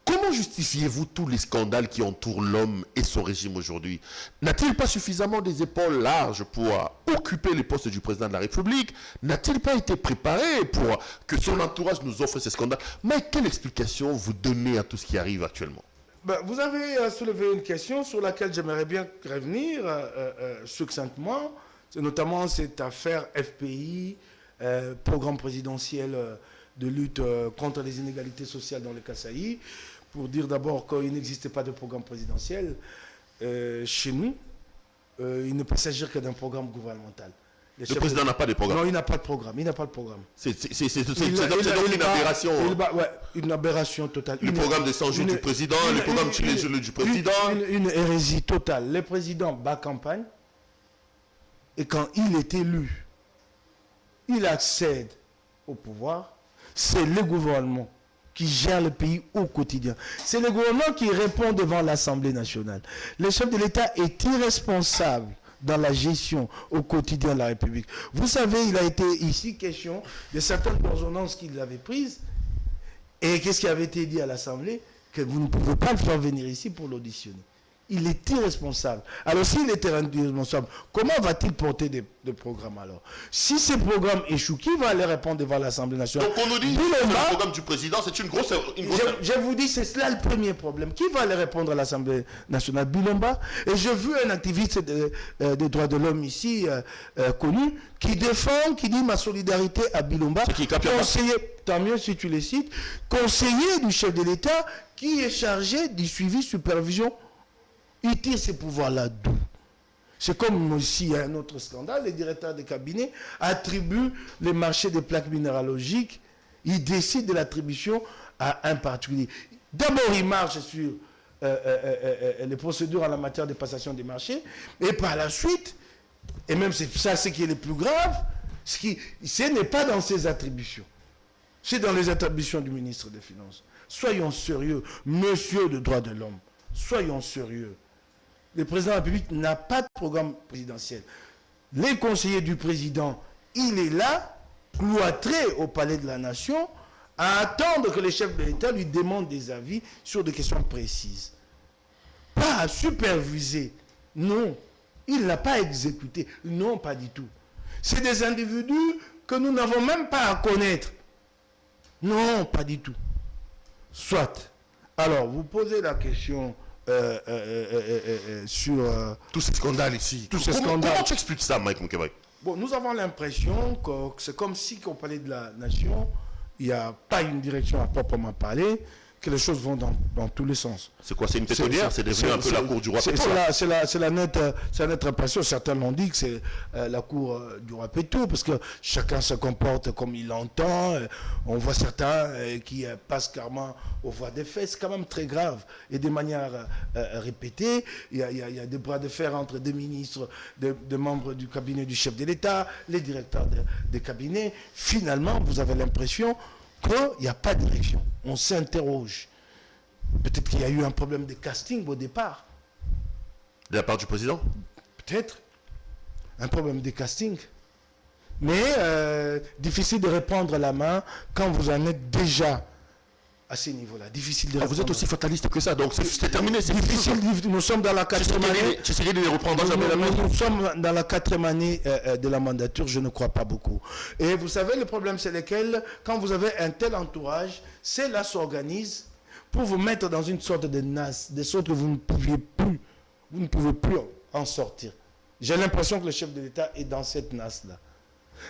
Comment justifiez-vous tous les scandales qui entourent l'homme et son régime aujourd'hui? N'a-t-il pas suffisamment des épaules larges pour occuper les postes du président de la République? N'a-t-il pas été préparé pour que son entourage nous offre ces scandales? Mais quelle explication vous donnez à tout ce qui arrive actuellement? Vous avez soulevé une question sur laquelle j'aimerais bien revenir succinctement. C'est notamment cette affaire FPI, programme présidentiel de lutte contre les inégalités sociales dans le Kasaï. Pour dire d'abord qu'il n'existait pas de programme présidentiel chez nous. Il ne peut s'agir que d'un programme gouvernemental. Le président n'a pas de programme. Non, il n'a pas de programme. Il n'a pas de programme. C'est donc une aberration. Une aberration totale. Le programme de 100 jours du président, le programme du président. Une hérésie totale. Le président bat campagne et quand il est élu, il accède au pouvoir. C'est le gouvernement qui gère le pays au quotidien. C'est le gouvernement qui répond devant l'Assemblée nationale. Le chef de l'État est irresponsable dans la gestion au quotidien de la République. Vous savez, il a été ici question de certaines ordonnances qu'il avait prises. Et qu'est-ce qui avait été dit à l'Assemblée? Que vous ne pouvez pas le faire venir ici pour l'auditionner. Il est irresponsable. Alors s'il était irresponsable, comment va-t-il porter des programmes alors? Si ces programmes échouent, qui va aller répondre devant l'Assemblée nationale? Donc on nous dit que le programme du président, c'est une grosse... Je vous dis, c'est cela le premier problème. Qui va aller répondre à l'Assemblée nationale? Bilomba. Et j'ai vu un activiste des droits de l'homme ici, connu, qui défend, qui dit ma solidarité à Bilomba. Conseiller, tant mieux si tu les cites, conseiller du chef de l'État qui est chargé du suivi, supervision. Il tire ces pouvoirs-là d'où? C'est comme aussi, il y a un autre scandale, les directeurs de cabinet attribuent les marchés des plaques minéralogiques, ils décident de l'attribution à un particulier. D'abord, ils marchent sur les procédures en la matière de passation des marchés, et par la suite, et même c'est ça ce qui est le plus grave, ce n'est pas dans ces attributions, c'est dans les attributions du ministre des Finances. Soyons sérieux, monsieur de droits de l'homme, soyons sérieux. Le président de la République n'a pas de programme présidentiel. Les conseillers du président, il est là, cloîtré au palais de la nation, à attendre que les chefs de l'État lui demandent des avis sur des questions précises. Pas à superviser. Non. Il n'a pas exécuté. Non, pas du tout. C'est des individus que nous n'avons même pas à connaître. Non, pas du tout. Soit. Alors, vous posez la question... sur tous ces scandales ici. Comment tu expliques ça, Mike Mukebay? Bon, nous avons l'impression que c'est comme si, quand on parlait de la nation, il n'y a pas une direction à proprement parler, que les choses vont dans tous les sens. C'est quoi? C'est une pétrolière? C'est devenu un peu la cour du roi Péto? C'est la nette impression. Certains l'ont dit que c'est la cour du roi Péto, parce que chacun se comporte comme il l'entend. On voit certains qui passent carrément aux voies des faits. C'est quand même très grave. Et de manière répétée, il y a des bras de fer entre des ministres, des membres du cabinet du chef de l'État, les directeurs des cabinets. Finalement, vous avez l'impression qu'il n'y a pas de direction. On s'interroge. Peut-être qu'il y a eu un problème de casting au départ. De la part du président? Peut-être. Un problème de casting. Mais difficile de répondre la main quand vous en êtes déjà à ce niveau-là. Difficile de répondre. Vous êtes aussi fataliste que ça, donc c'est terminé. C'est difficile. Nous sommes dans la 4e année. Nous sommes dans la 4e année de la mandature, je ne crois pas beaucoup. Et vous savez, le problème, c'est lequel? Quand vous avez un tel entourage, cela s'organise pour vous mettre dans une sorte de nasse, de sorte que vous ne pouvez plus en sortir. J'ai l'impression que le chef de l'État est dans cette nasse-là.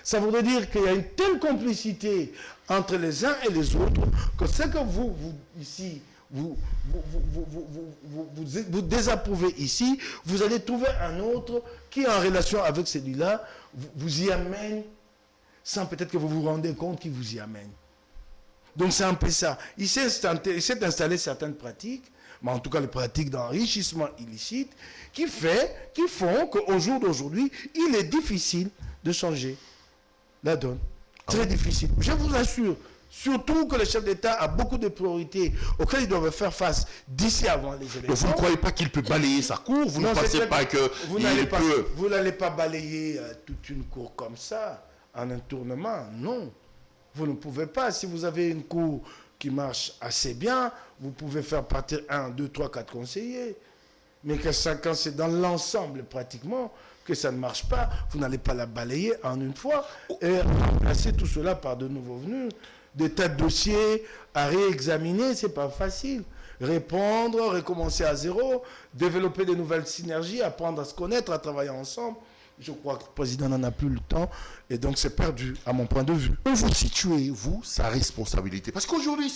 Ça voudrait dire qu'il y a une telle complicité entre les uns et les autres que ce que vous ici, vous désapprouvez ici, vous allez trouver un autre qui, en relation avec celui-là, vous y amène, sans peut-être que vous vous rendez compte qu'il vous y amène. Donc c'est un peu ça. Il s'est installé certaines pratiques, mais en tout cas les pratiques d'enrichissement illicite, qui font qu'au jour d'aujourd'hui, il est difficile de changer la donne. Très difficile. Je vous assure, surtout que le chef d'État a beaucoup de priorités auxquelles il doit faire face d'ici avant les élections. Vous ne croyez pas qu'il peut balayer sa cour? Vous ne pensez pas que vous n'allez pas balayer toute une cour comme ça, en un tournement? Non. Vous ne pouvez pas. Si vous avez une cour qui marche assez bien, vous pouvez faire partir 1, 2, 3, 4 conseillers. Mais quand c'est dans l'ensemble pratiquement que ça ne marche pas, vous n'allez pas la balayer en une fois et remplacer tout cela par de nouveaux venus. Des tas de dossiers à réexaminer, c'est pas facile. Répondre, recommencer à zéro, développer de nouvelles synergies, apprendre à se connaître, à travailler ensemble. Je crois que le président n'en a plus le temps et donc c'est perdu, à mon point de vue. Où vous situez, vous, sa responsabilité? Parce qu'aujourd'hui,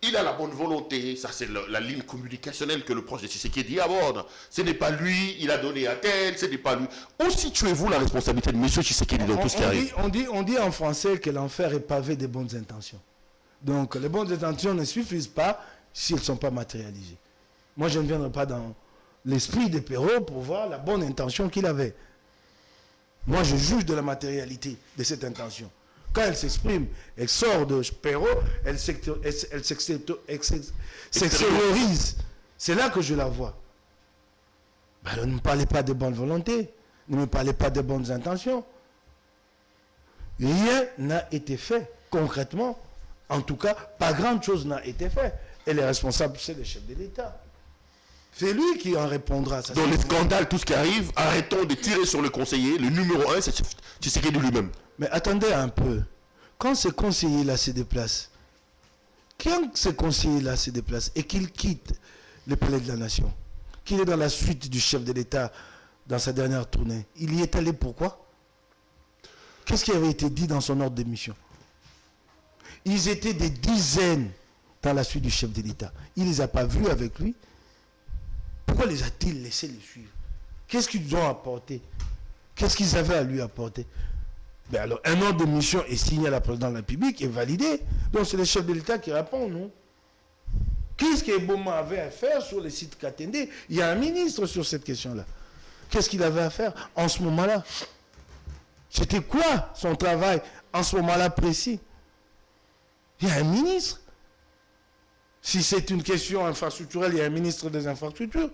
il a la bonne volonté, ça c'est la ligne communicationnelle que le proche de Tshisekedi aborde. Ce n'est pas lui, il a donné à tel, ce n'est pas lui. Où situez-vous la responsabilité de M. Tshisekedi dans tout ce qui arrive? On dit en français que l'enfer est pavé des bonnes intentions. Donc les bonnes intentions ne suffisent pas si elles ne sont pas matérialisées. Moi je ne viendrai pas dans l'esprit de Perrault pour voir la bonne intention qu'il avait. Moi je juge de la matérialité de cette intention. Quand elle s'exprime, elle sort de Perrault, elle s'extériorise. C'est là que je la vois. Ben, ne me parlez pas de bonne volonté, ne me parlez pas de bonnes intentions. Rien n'a été fait concrètement. En tout cas, pas grand-chose n'a été fait. Et les responsables, c'est le chef de l'État. C'est lui qui en répondra. Dans les scandales, tout ce qui arrive, arrêtons de tirer sur le conseiller. Le numéro 1, c'est Tshisekedi lui-même. Mais attendez un peu. Quand ce conseiller-là se déplace, et qu'il quitte le palais de la nation, qu'il est dans la suite du chef de l'État dans sa dernière tournée, il y est allé pourquoi? Qu'est-ce qui avait été dit dans son ordre de mission? Ils étaient des dizaines dans la suite du chef de l'État. Il ne les a pas vus avec lui. Pourquoi les a-t-il laissés les suivre? Qu'est-ce qu'ils ont apporté? Qu'est-ce qu'ils avaient à lui apporter? Ben alors, un ordre de mission est signé à la présidente de la République et validé. Donc c'est le chef de l'État qui répond, non? Qu'est-ce qu'Eboma avait à faire sur les sites Katende? Il y a un ministre sur cette question-là. Qu'est-ce qu'il avait à faire en ce moment-là? C'était quoi son travail en ce moment-là précis? Il y a un ministre. Si c'est une question infrastructurelle, il y a un ministre des infrastructures.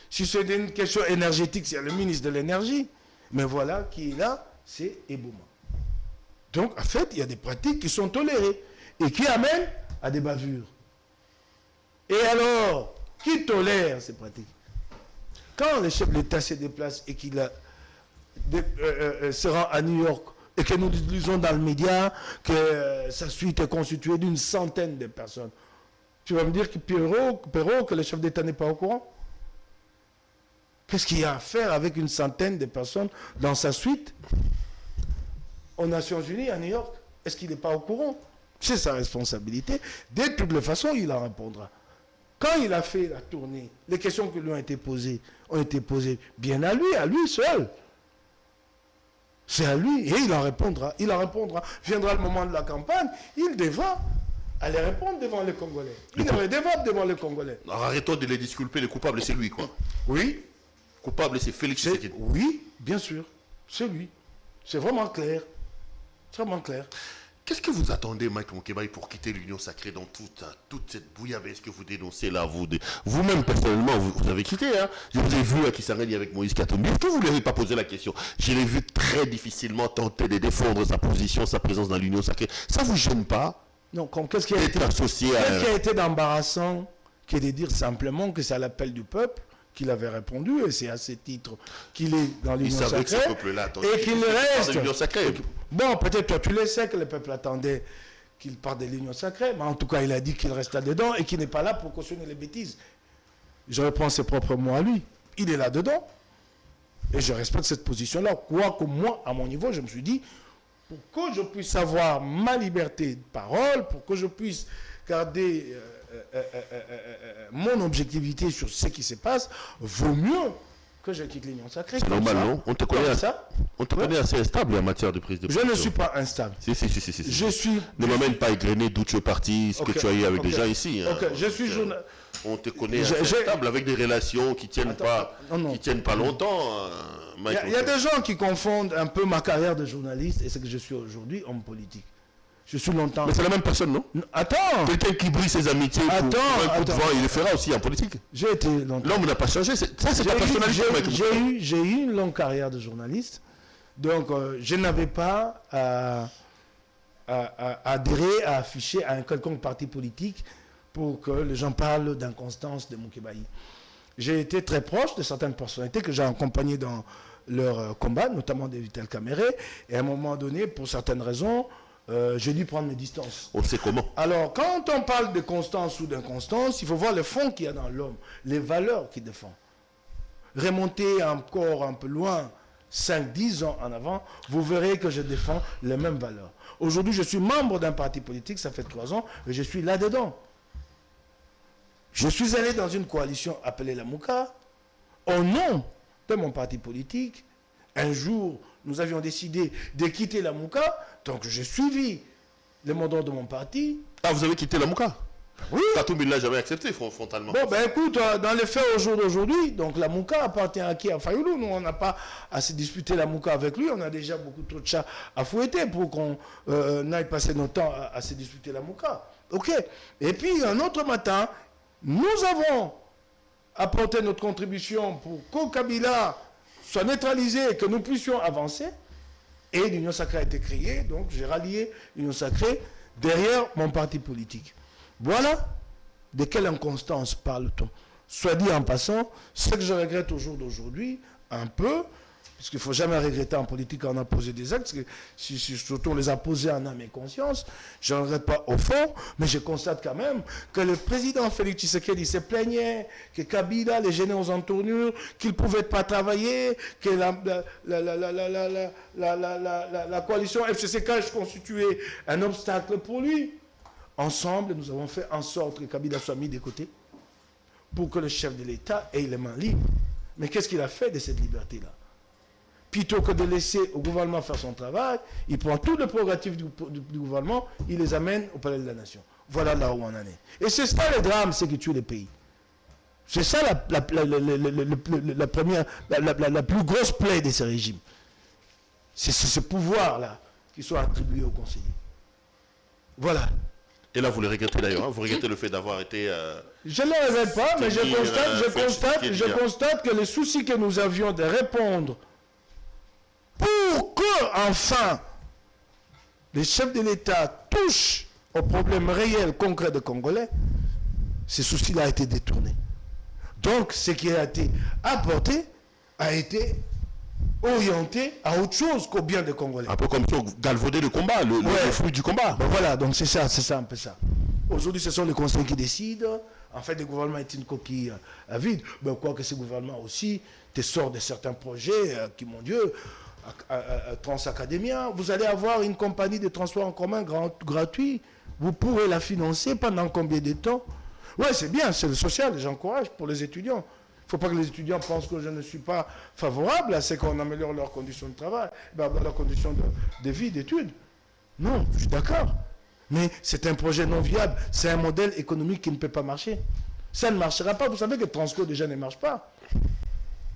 Si c'est une question énergétique, il y a le ministre de l'énergie. Mais voilà qui est là, c'est Eboma. Donc, en fait, il y a des pratiques qui sont tolérées et qui amènent à des bavures. Et alors, qui tolère ces pratiques? Quand le chef de l'État se déplace et qu'il se rend à New York et que nous lisons dans le média que sa suite est constituée d'une centaine de personnes, tu vas me dire que Perrault, que le chef d'État n'est pas au courant? Qu'est-ce qu'il y a à faire avec une centaine de personnes dans sa suite aux Nations Unies, à New York? Est-ce qu'il n'est pas au courant? C'est sa responsabilité. De toutes les façons, il en répondra. Quand il a fait la tournée, les questions qui lui ont été posées bien à lui seul. C'est à lui, et il en répondra. Il en répondra. Viendra le moment de la campagne, il devra aller répondre devant les Congolais. Il devrait débattre devant les Congolais. Alors arrêtons de les disculper, le coupable c'est lui, quoi. Oui. Le coupable c'est Félix Tshisekedi. Oui, bien sûr. C'est lui. C'est vraiment clair. C'est vraiment clair. Qu'est-ce que vous attendez, Mike Mokebaï, pour quitter l'Union sacrée dans toute cette bouillabaisse que vous dénoncez là? Vous-même, personnellement, vous avez quitté. Hein? Je vous ai vu à Kisangani avec Moïse Katumbi. Pourquoi vous ne lui avez pas posé la question? Je l'ai vu très difficilement tenter de défendre sa position, sa présence dans l'Union sacrée. Ça ne vous gêne pas? Non, qu'est-ce qui a été embarrassant, qui est de dire simplement que c'est à l'appel du peuple qu'il avait répondu, et c'est à ce titre qu'il est dans l'Union sacrée, que ce peuple-là et qu'il reste. L'Union sacrée. Bon, peut-être toi tu le sais que le peuple attendait qu'il parte de l'Union sacrée, mais en tout cas il a dit qu'il reste là-dedans et qu'il n'est pas là pour cautionner les bêtises. Je reprends ses propres mots à lui. Il est là-dedans, et je respecte cette position-là. Quoique moi, à mon niveau, je me suis dit, pour que je puisse avoir ma liberté de parole, pour que je puisse garder mon objectivité sur ce qui se passe, vaut mieux que je quitte l'Union sacrée. C'est normal, non? On te connaît assez instable en matière de prise de position. Je ne suis pas instable. Si. Je suis... Ne m'amène pas égrener d'où tu es parti, ce que tu as eu avec des gens ici. Hein. Je suis journaliste. On te connaît assez instable avec des relations qui tiennent pas longtemps. Il y a des gens qui confondent un peu ma carrière de journaliste et ce que je suis aujourd'hui, homme politique. Je suis longtemps... Mais c'est la même personne, non? Attends! Quelqu'un qui brise ses amitiés pour un coup de vent, il le fera aussi en politique. J'ai été longtemps... L'homme n'a pas changé. Ça, c'est ta personnalité. J'ai eu une longue carrière de journaliste. Donc, je n'avais pas à adhérer, à afficher à un quelconque parti politique pour que les gens parlent d'inconstance de Moukébaï. J'ai été très proche de certaines personnalités que j'ai accompagnées dans leur combat, notamment de Vital Kamere. Et à un moment donné, pour certaines raisons... j'ai dû prendre mes distances. On sait comment. Alors, quand on parle de constance ou d'inconstance, il faut voir le fond qu'il y a dans l'homme, les valeurs qu'il défend. Remontez encore un peu loin, 5-10 ans en avant, vous verrez que je défends les mêmes valeurs. Aujourd'hui, je suis membre d'un parti politique, ça fait 3 ans, et je suis là-dedans. Je suis allé dans une coalition appelée la Mouka, au nom de mon parti politique. Un jour, nous avions décidé de quitter la Mouka, donc j'ai suivi les mandats de mon parti. Ah, vous avez quitté la Mouka? Oui. Katoum, il ne l'a jamais accepté frontalement. Bon, ben écoute, dans les faits au jour d'aujourd'hui, donc la Mouka appartient à qui? À Fayoulou. Nous, on n'a pas à se disputer la Mouka avec lui. On a déjà beaucoup trop de chats à fouetter pour qu'on aille passer notre temps à se disputer la Mouka. OK. Et puis, un autre matin, nous avons apporté notre contribution pour qu'au Kabila soit neutralisé et que nous puissions avancer. Et l'Union sacrée a été créée, donc j'ai rallié l'Union sacrée derrière mon parti politique. Voilà de quelle inconstance parle-t-on. Soit dit en passant, ce que je regrette au jour d'aujourd'hui, un peu, parce qu'il ne faut jamais regretter en politique quand on a posé des actes, parce que si surtout on les a posés en âme et conscience, je ne regrette pas au fond, mais je constate quand même que le président Félix Tshisekedi se plaignait, que Kabila les gênait aux entournures, qu'il ne pouvait pas travailler, que la coalition FCCK constituait un obstacle pour lui. Ensemble, nous avons fait en sorte que Kabila soit mis de côté pour que le chef de l'État ait les mains libres. Mais qu'est-ce qu'il a fait de cette liberté-là? Plutôt que de laisser au gouvernement faire son travail, il prend tous les prérogatives du gouvernement, il les amène au palais de la nation. Voilà là où on en est. Et c'est ça le drame, c'est qui tue les pays. C'est ça la plus grosse plaie de ce régime. C'est ce pouvoir-là qui soit attribué aux conseillers. Voilà. Et là, vous le regrettez d'ailleurs, hein? Vous regrettez le fait d'avoir été... Je ne le regrette pas, mais je constate que les soucis que nous avions de répondre pour que, enfin, les chefs de l'État touchent aux problèmes réels, concrets des Congolais, ce souci-là a été détourné. Donc, ce qui a été apporté a été orienté à autre chose qu'au bien des Congolais. Un peu comme ça, galvauder le combat, le fruit du combat. Ben voilà, donc c'est ça un peu ça. Aujourd'hui, ce sont les conseils qui décident. En fait, le gouvernement est une coquille vide. Ben, quoique ce gouvernement aussi te sort de certains projets qui, mon Dieu, Transacadémia, vous allez avoir une compagnie de transport en commun gratuit. Vous pourrez la financer pendant combien de temps? Oui, c'est bien, c'est le social, j'encourage pour les étudiants. Il ne faut pas que les étudiants pensent que je ne suis pas favorable à ce qu'on améliore leurs conditions de travail, leurs conditions de vie, d'études. Non, je suis d'accord. Mais c'est un projet non viable. C'est un modèle économique qui ne peut pas marcher. Ça ne marchera pas. Vous savez que Transco déjà ne marche pas.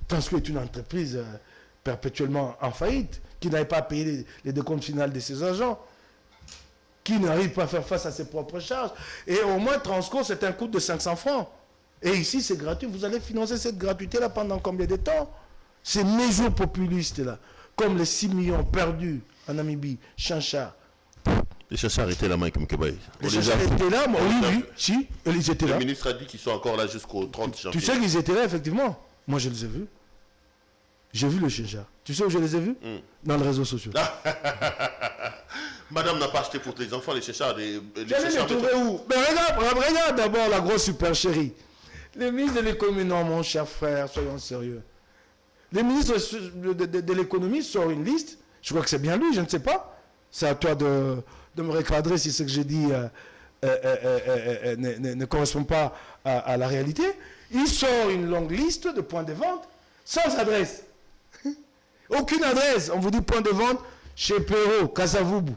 Transco est une entreprise perpétuellement en faillite, qui n'arrive pas à payer les décomptes finales de ses agents, qui n'arrive pas à faire face à ses propres charges. Et au moins, Transco, c'est un coût de 500 francs. Et ici, c'est gratuit. Vous allez financer cette gratuité-là pendant combien de temps? Ces mesures populistes-là, comme les 6 millions perdus en Namibie, Chanchar. Les chasseurs étaient là, Mike Moukébaï. Les chasseurs étaient là, oui, si, ils étaient là. Le ministre a dit qu'ils sont encore là jusqu'au 30 janvier. Tu sais qu'ils étaient là, effectivement. Moi, je les ai vus. J'ai vu le Chanchar. Tu sais où je les ai vus? Dans les réseaux sociaux. Madame n'a pas acheté pour les enfants les chasseurs. J'allais les trouver où? Ben, regarde d'abord la grosse super chérie. Le ministre de l'économie, non, mon cher frère, soyons sérieux. Le ministre de l'économie sort une liste. Je crois que c'est bien lui, je ne sais pas. C'est à toi de me recadrer si ce que j'ai dit ne correspond pas à la réalité. Il sort une longue liste de points de vente sans adresse. Aucune adresse. On vous dit point de vente chez Perrault, Kasavubu,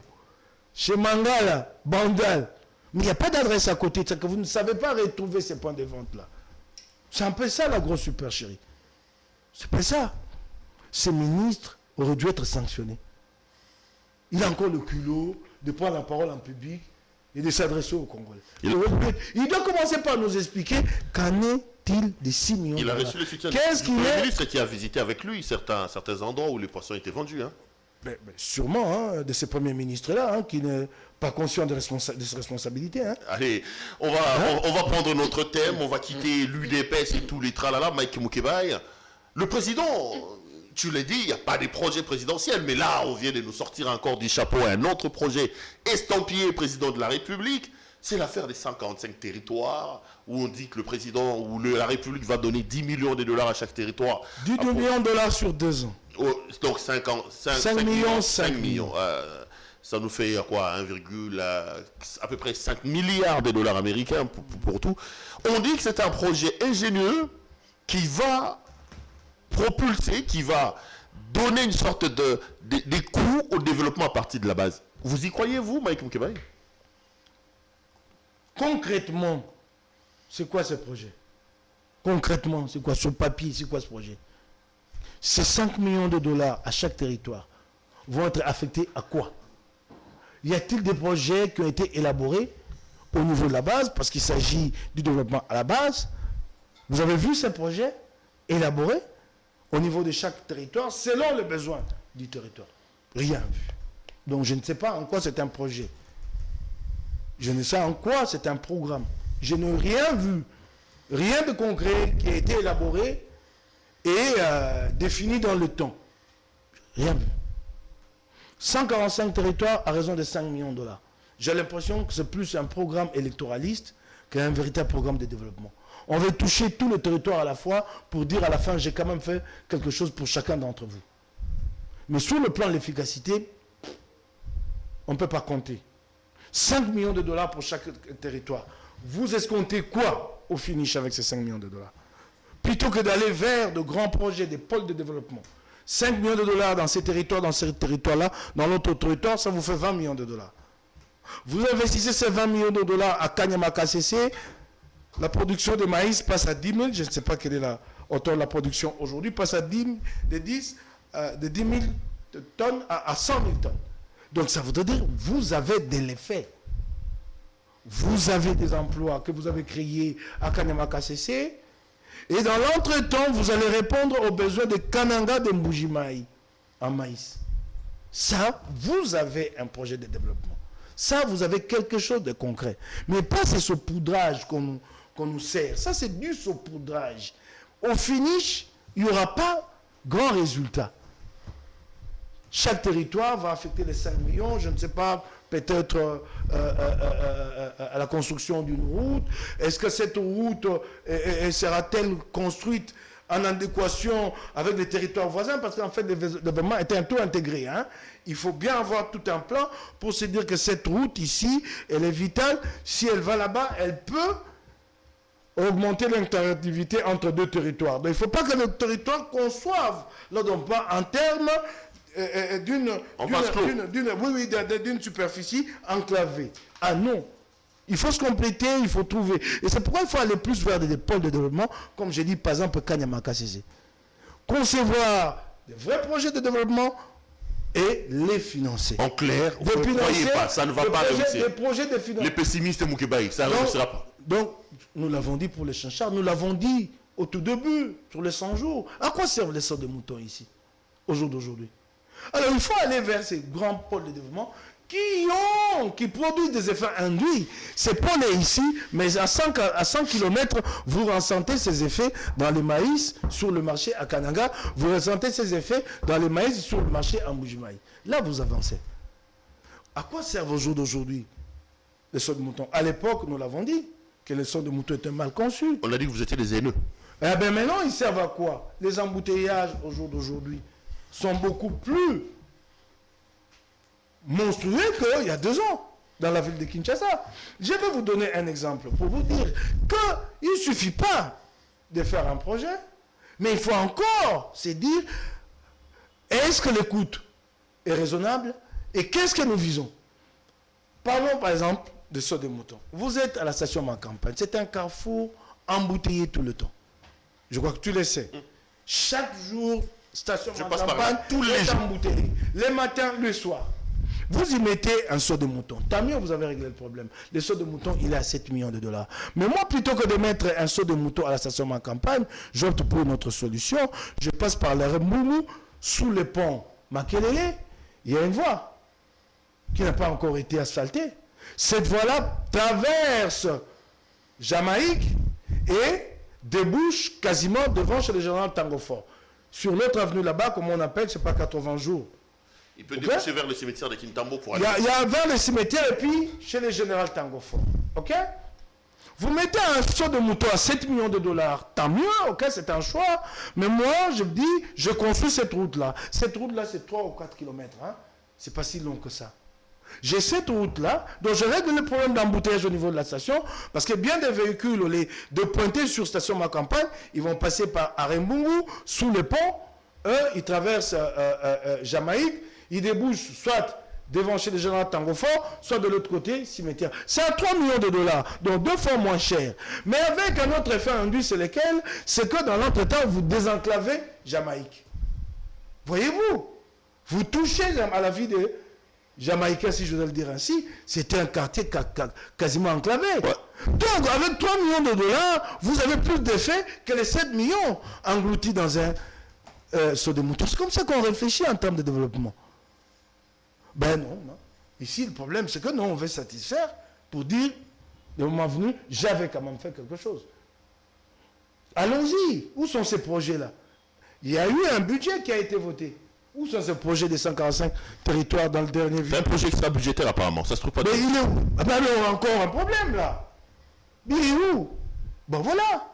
chez Mangala, Bandal. Mais il n'y a pas d'adresse à côté. C'est que vous ne savez pas retrouver ces points de vente-là. C'est un peu ça la grosse supercherie. C'est pas ça. Ces ministres auraient dû être sanctionnés. Il a encore le culot de prendre la parole en public et de s'adresser aux Congolais. Il doit commencer par nous expliquer qu'en est-il des 6 millions de dollars. Il a reçu le soutien du ministre qui a visité avec lui certains endroits où les poissons étaient vendus. Hein. Sûrement, hein, de ces premiers ministres-là, hein, qui n'est pas conscient de ses responsabilités. Hein. Allez, on va prendre notre thème, on va quitter l'UDPS et tous les tralala, Mike Mukebai. Le président, tu l'as dit, il n'y a pas des projets présidentiels, mais là, on vient de nous sortir encore du chapeau un autre projet estampillé président de la République. C'est l'affaire des 145 territoires, où on dit que le président ou la République va donner 10 millions de dollars à chaque territoire. 10 millions de dollars sur 2 ans. Oh, donc 5 millions. Ça nous fait quoi, à peu près 5 milliards de dollars américains pour tout. On dit que c'est un projet ingénieux qui va propulser, qui va donner une sorte des coûts au développement à partir de la base. Vous y croyez, vous, Mike Mukebai? Concrètement, c'est quoi ce projet? Concrètement, c'est quoi sur papier, c'est quoi ce projet? Ces 5 millions de dollars à chaque territoire vont être affectés à quoi? Y a-t-il des projets qui ont été élaborés au niveau de la base, parce qu'il s'agit du développement à la base? Vous avez vu ces projets élaborés au niveau de chaque territoire selon les besoins du territoire? Rien vu. Donc je ne sais pas en quoi c'est un projet. Je ne sais en quoi c'est un programme. Je n'ai rien vu. Rien de concret qui a été élaboré et défini dans le temps. Rien vu. 145 territoires à raison de 5 millions de dollars. J'ai l'impression que c'est plus un programme électoraliste qu'un véritable programme de développement. On veut toucher tout le territoire à la fois pour dire à la fin, j'ai quand même fait quelque chose pour chacun d'entre vous. Mais sur le plan de l'efficacité, on ne peut pas compter. 5 millions de dollars pour chaque territoire. Vous escomptez quoi au finish avec ces 5 millions de dollars? Plutôt que d'aller vers de grands projets, des pôles de développement. 5 millions de dollars dans ces territoires-là, dans l'autre territoire, ça vous fait 20 millions de dollars. Vous investissez ces 20 millions de dollars à Kanyama-KCC, la production de maïs passe à 10 000, je ne sais pas quelle est la hauteur de la production aujourd'hui, passe à 10 000 tonnes à 100 000 tonnes. Donc ça voudrait dire, vous avez de l'effet. Vous avez des emplois que vous avez créés à Kanyama-KCC, et dans l'entretemps, vous allez répondre aux besoins de Kananga de Mbujimaï en maïs. Ça, vous avez un projet de développement. Ça, vous avez quelque chose de concret. Mais pas ce saupoudrage qu'on nous sert. Ça, c'est du saupoudrage. Au finish, il n'y aura pas grand résultat. Chaque territoire va affecter les 5 millions, je ne sais pas, peut-être à la construction d'une route. Est-ce que cette route sera-t-elle construite en adéquation avec les territoires voisins? Parce qu'en fait, le développement est un tout intégré. Hein? Il faut bien avoir tout un plan pour se dire que cette route ici, elle est vitale. Si elle va là-bas, elle peut augmenter l'interactivité entre deux territoires. Donc il ne faut pas que le territoire conçoive le développement en termes d'une superficie enclavée. Ah non, il faut se compléter, il faut trouver. Et c'est pourquoi il faut aller plus vers des pôles de développement, comme j'ai dit par exemple Kanyama-KCC. Concevoir des vrais projets de développement et les financer. En clair, vous ne croyez pas, ça ne va pas réussir. Des projets de financement. Les pessimistes Mukebai, ça ne réussira pas. Donc, nous l'avons dit pour les chanchards, nous l'avons dit au tout début, sur les 100 jours. À quoi servent les sortes de moutons ici, au jour d'aujourd'hui? Alors, il faut aller vers ces grands pôles de développement qui produisent des effets induits. Ces pôles ici, mais à 100 km, vous ressentez ces effets dans le maïs sur le marché à Kananga, vous ressentez ces effets dans le maïs sur le marché à Mbujimaï. Là, vous avancez. À quoi servent au jour d'aujourd'hui les sortes de moutons? À l'époque, nous l'avons dit, que les sortes de moutons étaient mal conçus. On a dit que vous étiez des haineux. Eh bien maintenant, ils servent à quoi? Les embouteillages au jour d'aujourd'hui sont beaucoup plus monstrueux qu'il y a 2 ans. dans la ville de Kinshasa. Je vais vous donner un exemple pour vous dire qu'il ne suffit pas de faire un projet, mais il faut encore se dire, est-ce que le coût est raisonnable et qu'est-ce que nous visons? Parlons par exemple de saut de mouton. Vous êtes à la station Macampagne, c'est un carrefour embouteillé tout le temps. Je crois que tu le sais. Chaque jour, station Macampagne, tous les jours embouteillé. Le matin, le soir. Vous y mettez un saut de mouton. Tant mieux, vous avez réglé le problème. Le saut de mouton, il est à 7 millions de dollars. Mais moi, plutôt que de mettre un saut de mouton à la station Macampagne, j'opte pour une autre solution. Je passe par le Remboumou, sous le pont Makelele. Il y a une voie qui n'a pas encore été asphaltée. Cette voie-là traverse Jamaïque et débouche quasiment devant chez le général Tango Fort. Sur l'autre avenue là-bas, comme on appelle, c'est pas 80 jours. Il peut déboucher vers le cimetière de Kintambo pour aller. Il y a vers le cimetière et puis chez le général Tango Fort. Ok? Vous mettez un saut de mouton à 7 millions de dollars, tant mieux, ok, c'est un choix. Mais moi, je me dis, je construis cette route-là. Cette route-là, c'est 3 ou 4 kilomètres. Hein? C'est pas si long que ça. J'ai cette route-là, donc je règle le problème d'embouteillage au niveau de la station, parce que bien des véhicules, de pointer sur station Macampagne, ils vont passer par Arembungu, sous le pont, eux, ils traversent Jamaïque, ils débouchent soit devant chez le général Tango Fort, soit de l'autre côté, cimetière. C'est à 3 millions de dollars, donc 2 fois moins cher. Mais avec un autre effet induit, c'est lequel? C'est que dans l'entretemps, vous désenclavez Jamaïque. Voyez-vous? Vous touchez à la vie des Jamaïcains, si je dois le dire ainsi, c'était un quartier quasiment enclavé. Ouais. Donc, avec 3 millions de dollars, vous avez plus d'effet que les 7 millions engloutis dans un saut de mouton. C'est comme ça qu'on réfléchit en termes de développement. Ben non, non. Ici, le problème, c'est que nous, on veut satisfaire pour dire, le moment venu, j'avais quand même fait quelque chose. Allons-y. Où sont ces projets-là? Il y a eu un budget qui a été voté. Où sont ces projets des 145 territoires dans le dernier... C'est un projet extra-budgétaire apparemment, ça se trouve pas... Mais il est où? Ah ben alors, encore un problème là. Il est où? Bon voilà,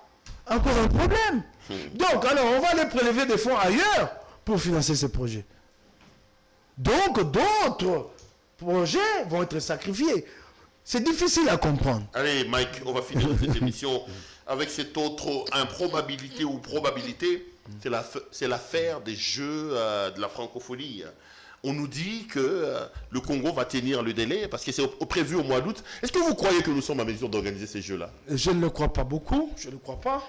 encore un problème. Donc, alors, on va aller prélever des fonds ailleurs pour financer ces projets. Donc, d'autres projets vont être sacrifiés. C'est difficile à comprendre. Allez, Mike, on va finir cette émission avec cette autre improbabilité ou probabilité. C'est l'affaire des Jeux de la francophonie. On nous dit que le Congo va tenir le délai parce que c'est prévu au mois d'août. Est-ce que vous croyez que nous sommes à mesure d'organiser ces Jeux-là? Je ne le crois pas beaucoup. Je ne le crois pas.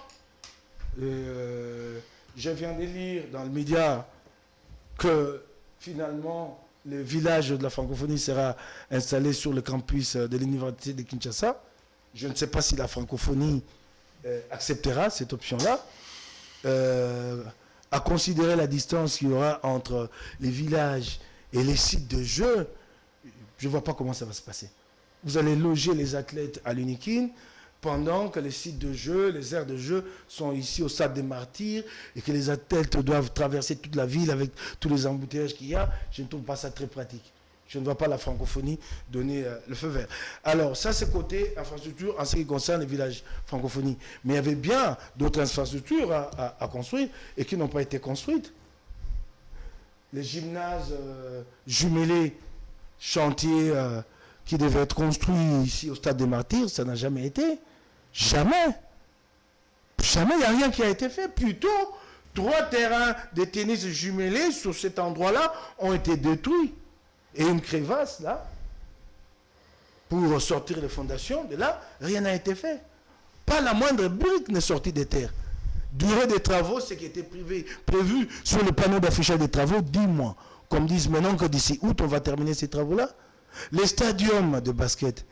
Je viens de lire dans le média que finalement le village de la francophonie sera installé sur le campus de l'université de Kinshasa. Je ne sais pas si la francophonie acceptera cette option-là. À considérer la distance qu'il y aura entre les villages et les sites de jeux, je ne vois pas comment ça va se passer. Vous allez loger les athlètes à l'Unikin pendant que les sites de jeux, les aires de jeu sont ici au stade des Martyrs et que les athlètes doivent traverser toute la ville avec tous les embouteillages qu'il y a. Je ne trouve pas ça très pratique. Je ne vois pas la francophonie donner le feu vert. Alors, ça, c'est côté infrastructure en ce qui concerne les villages francophonie. Mais il y avait bien d'autres infrastructures à construire et qui n'ont pas été construites. Les gymnases jumelés, chantiers qui devaient être construits ici au stade des Martyrs, ça n'a jamais été. Jamais. Jamais, il n'y a rien qui a été fait. Plutôt, 3 terrains de tennis jumelés sur cet endroit-là ont été détruits. Et une crévasse, là, pour sortir les fondations, de là, rien n'a été fait. Pas la moindre brique n'est sortie des terres. Durée des travaux, ce qui était prévu sur le panneau d'affichage des travaux, 10 mois. Comme disent maintenant que d'ici août, on va terminer ces travaux-là. Les stadiums de basket,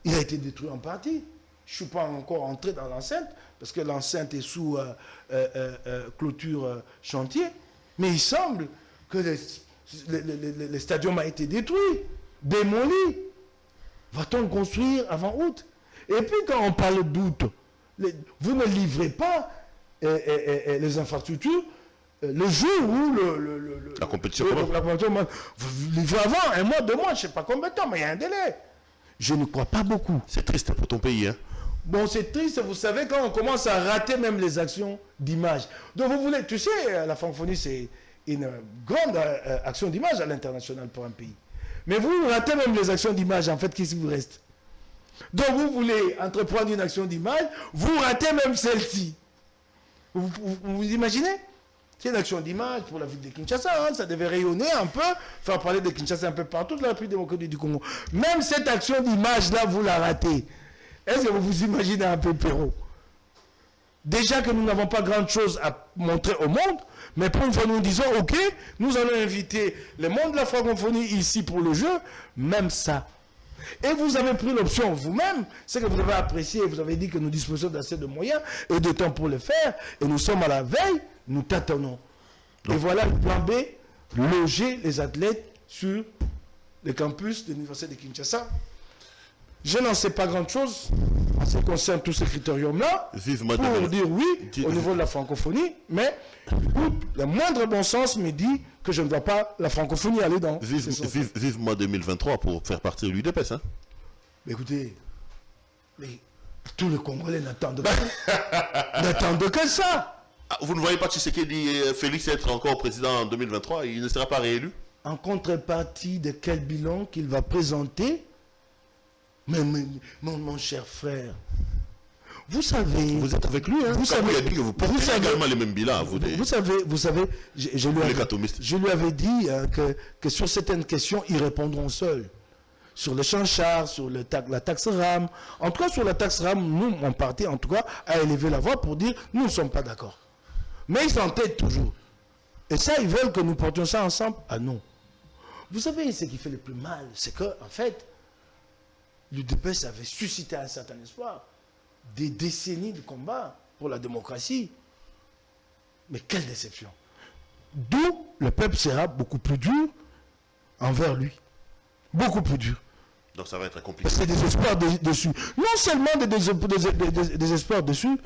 il a été détruit en partie. Je ne suis pas encore entré dans l'enceinte, parce que l'enceinte est sous clôture chantier. Mais il semble que le stadium a été détruit, démoli. Va-t-on le construire avant août? Et puis quand on parle d'août, vous ne livrez pas les infrastructures le jour où la compétition commence. Vous livrez avant, 1 mois, 2 mois, je ne sais pas combien de temps, mais il y a un délai. Je ne crois pas beaucoup. C'est triste pour ton pays, hein? Bon, c'est triste, vous savez, quand on commence à rater même les actions d'image. Donc vous voulez, tu sais, la francophonie, c'est une grande action d'image à l'international pour un pays. Mais vous ratez même les actions d'image, en fait, qu'est-ce qui vous reste? Donc vous voulez entreprendre une action d'image, vous ratez même celle-ci. Vous imaginez? C'est une action d'image pour la ville de Kinshasa, hein, ça devait rayonner un peu, faire parler de Kinshasa un peu partout dans la République démocratique du Congo. Même cette action d'image-là, vous la ratez. Est-ce que vous vous imaginez un peu, Perrault? Déjà que nous n'avons pas grand-chose à montrer au monde, mais pour une fois nous disons, ok, nous allons inviter le monde de la francophonie ici pour le jeu, même ça. Et vous avez pris l'option vous-même, c'est que vous avez apprécié, vous avez dit que nous disposons d'assez de moyens et de temps pour le faire, et nous sommes à la veille, nous tâtonnons. Et voilà le plan B, loger les athlètes sur le campus de l'Université de Kinshasa. Je n'en sais pas grand-chose en ce qui concerne tous ces critériums-là, pour dire oui au niveau de la francophonie, mais le moindre bon sens me dit que je ne vois pas la francophonie aller dans ce sens. Vivement 2023 pour faire partir l'UDPS. Hein? Écoutez, mais tous les Congolais n'attendent que ça. Ah, vous ne voyez pas Tshisekedi Félix être encore président en 2023, il ne sera pas réélu? En contrepartie de quel bilan qu'il va présenter? Mais mon cher frère, vous savez... Vous êtes avec lui, hein? Vous savez, il a dit que vous portez également les mêmes bilans. Vous savez, je lui avais dit que sur certaines questions, ils répondront seuls. Sur le champ-char, sur la taxe RAM. En tout cas, sur la taxe RAM, nous, mon parti, en tout cas, a élevé la voix pour dire nous ne sommes pas d'accord. Mais ils s'entêtent toujours. Et ça, ils veulent que nous portions ça ensemble. Ah non. Vous savez, ce qui fait le plus mal, c'est que, en fait, l'UDPS avait suscité un certain espoir. Des décennies de combat pour la démocratie. Mais quelle déception. D'où le peuple sera beaucoup plus dur envers lui. Beaucoup plus dur. Donc ça va être compliqué. Parce que c'est des espoirs dessus. Non seulement des espoirs dessus,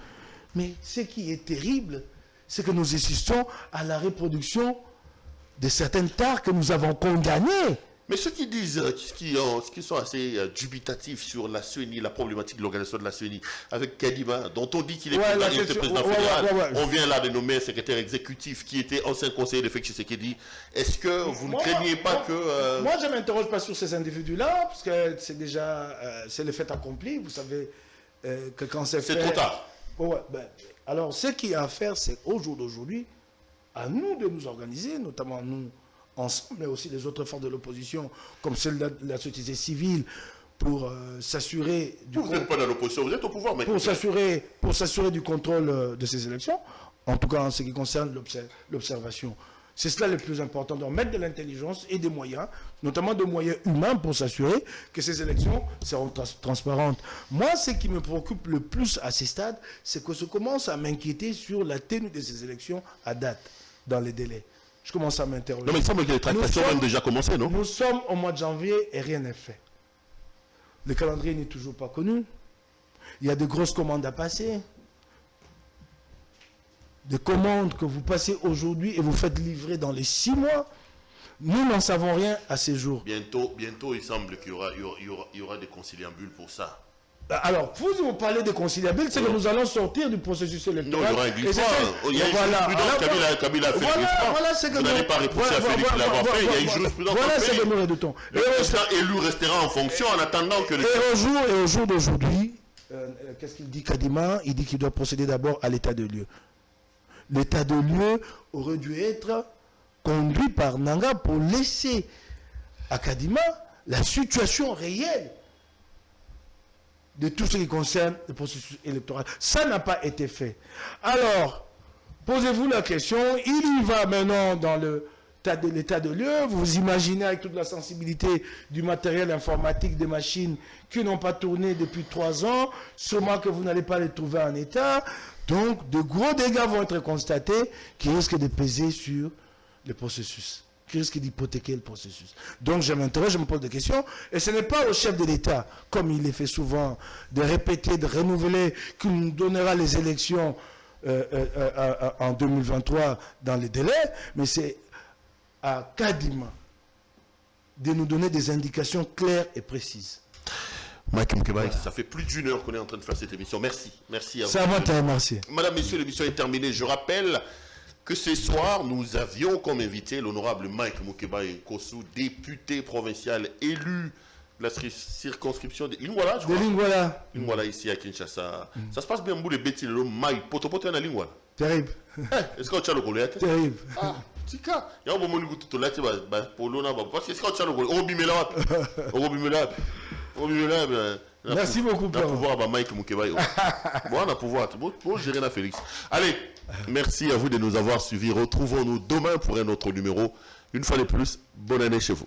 mais ce qui est terrible, c'est que nous assistons à la reproduction de certaines tares que nous avons condamnées. Mais ceux qui disent, qui sont assez dubitatifs sur la CENI, la problématique de l'organisation de la CENI, avec Kadima, dont on dit qu'il est président fédéral, on vient là de nommer un secrétaire exécutif qui était ancien conseiller de Félix Tshisekedi. Est-ce que vous ne craignez pas que... Moi, je ne m'interroge pas sur ces individus-là, parce que c'est déjà c'est le fait accompli. Vous savez que quand c'est fait... C'est trop tard. Alors, ce qu'il y a à faire, c'est au jour d'aujourd'hui, à nous de nous organiser, notamment nous, ensemble, mais aussi les autres forces de l'opposition, comme celle de la société civile, pour s'assurer du Vous n'êtes pas dans l'opposition, vous êtes au pouvoir maintenant. Pour s'assurer du contrôle de ces élections, en tout cas en ce qui concerne l'observation. C'est cela le plus important, de mettre de l'intelligence et des moyens, notamment des moyens humains pour s'assurer que ces élections seront transparentes. Moi, ce qui me préoccupe le plus à ces stades, c'est que je commence à m'inquiéter sur la tenue de ces élections à date, dans les délais. Je commence à m'interroger. Non, mais il semble que les tractations ont déjà commencé, non? Nous sommes au mois de janvier et rien n'est fait. Le calendrier n'est toujours pas connu. Il y a de grosses commandes à passer. Des commandes que vous passez aujourd'hui et vous faites livrer dans les 6 mois. Nous n'en savons rien à ces jours. Bientôt, il semble qu'il y aura des conciliabules pour ça. Alors, vous parlez de conciliabules, c'est que nous allons sortir du processus électoral. Non, il y aura un glissement. Il y a une jurisprudence. Kabila a fait le glissement. Vous n'allez pas reprocher à Félix de l'avoir fait. Il y a une jurisprudence. Voilà ce que nous redoutons. Le président élu restera en fonction en attendant que... Et au jour d'aujourd'hui, qu'est-ce qu'il dit, Kadima? Il dit qu'il doit procéder d'abord à l'état de lieu. L'état de lieu aurait dû être conduit par Nanga pour laisser à Kadima la situation réelle de tout ce qui concerne le processus électoral. Ça n'a pas été fait. Alors, posez-vous la question, il y va maintenant dans l'état de lieu, vous imaginez avec toute la sensibilité du matériel informatique, des machines qui n'ont pas tourné depuis 3 ans, sûrement que vous n'allez pas les trouver en état, donc de gros dégâts vont être constatés qui risquent de peser sur le processus, qui risque d'hypothéquer le processus. Donc je m'interroge, je me pose des questions, et ce n'est pas au chef de l'État, comme il est fait souvent, de répéter, de renouveler, qu'il nous donnera les élections en 2023 dans les délais, mais c'est à Kadima de nous donner des indications claires et précises. Mike Mkebaï, ça fait plus d'1 heure qu'on est en train de faire cette émission. Merci. Merci à vous. C'est à moi de te remercier. Madame, Messieurs, l'émission est terminée. Je rappelle que ce soir, nous avions comme invité l'honorable Mike Mukeba Nkosu, député provincial élu de la circonscription de Lingwala, je crois. De Lingwala. Lingwala, ici à Kinshasa. Ça se passe bien, bout de bêtises, le Mike, poto na Lingwala. Terrible. Est-ce que tu as le Goliath? Terrible. Ah, tika. Il y a un moment où tu l'as dit, polo na, parce que est-ce que tu as le Goliath? Merci beaucoup, Père. On va pouvoir, Mike Mukeba. Bon, on a pouvoir. Bon, gérer la Félix. Allez, merci à vous de nous avoir suivis. Retrouvons-nous demain pour un autre numéro. Une fois de plus, bonne année chez vous.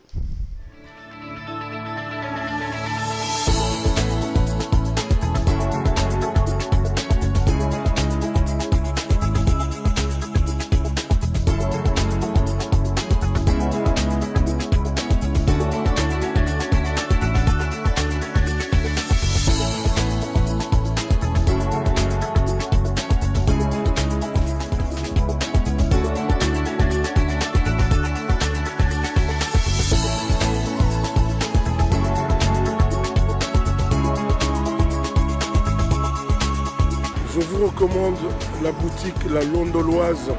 Je vous recommande la boutique La Londoloise,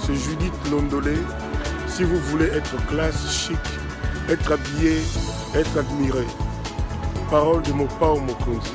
c'est Judith Londolé. Si vous voulez être classe, chic, être habillé, être admiré. Parole de Mopao Mokonzi.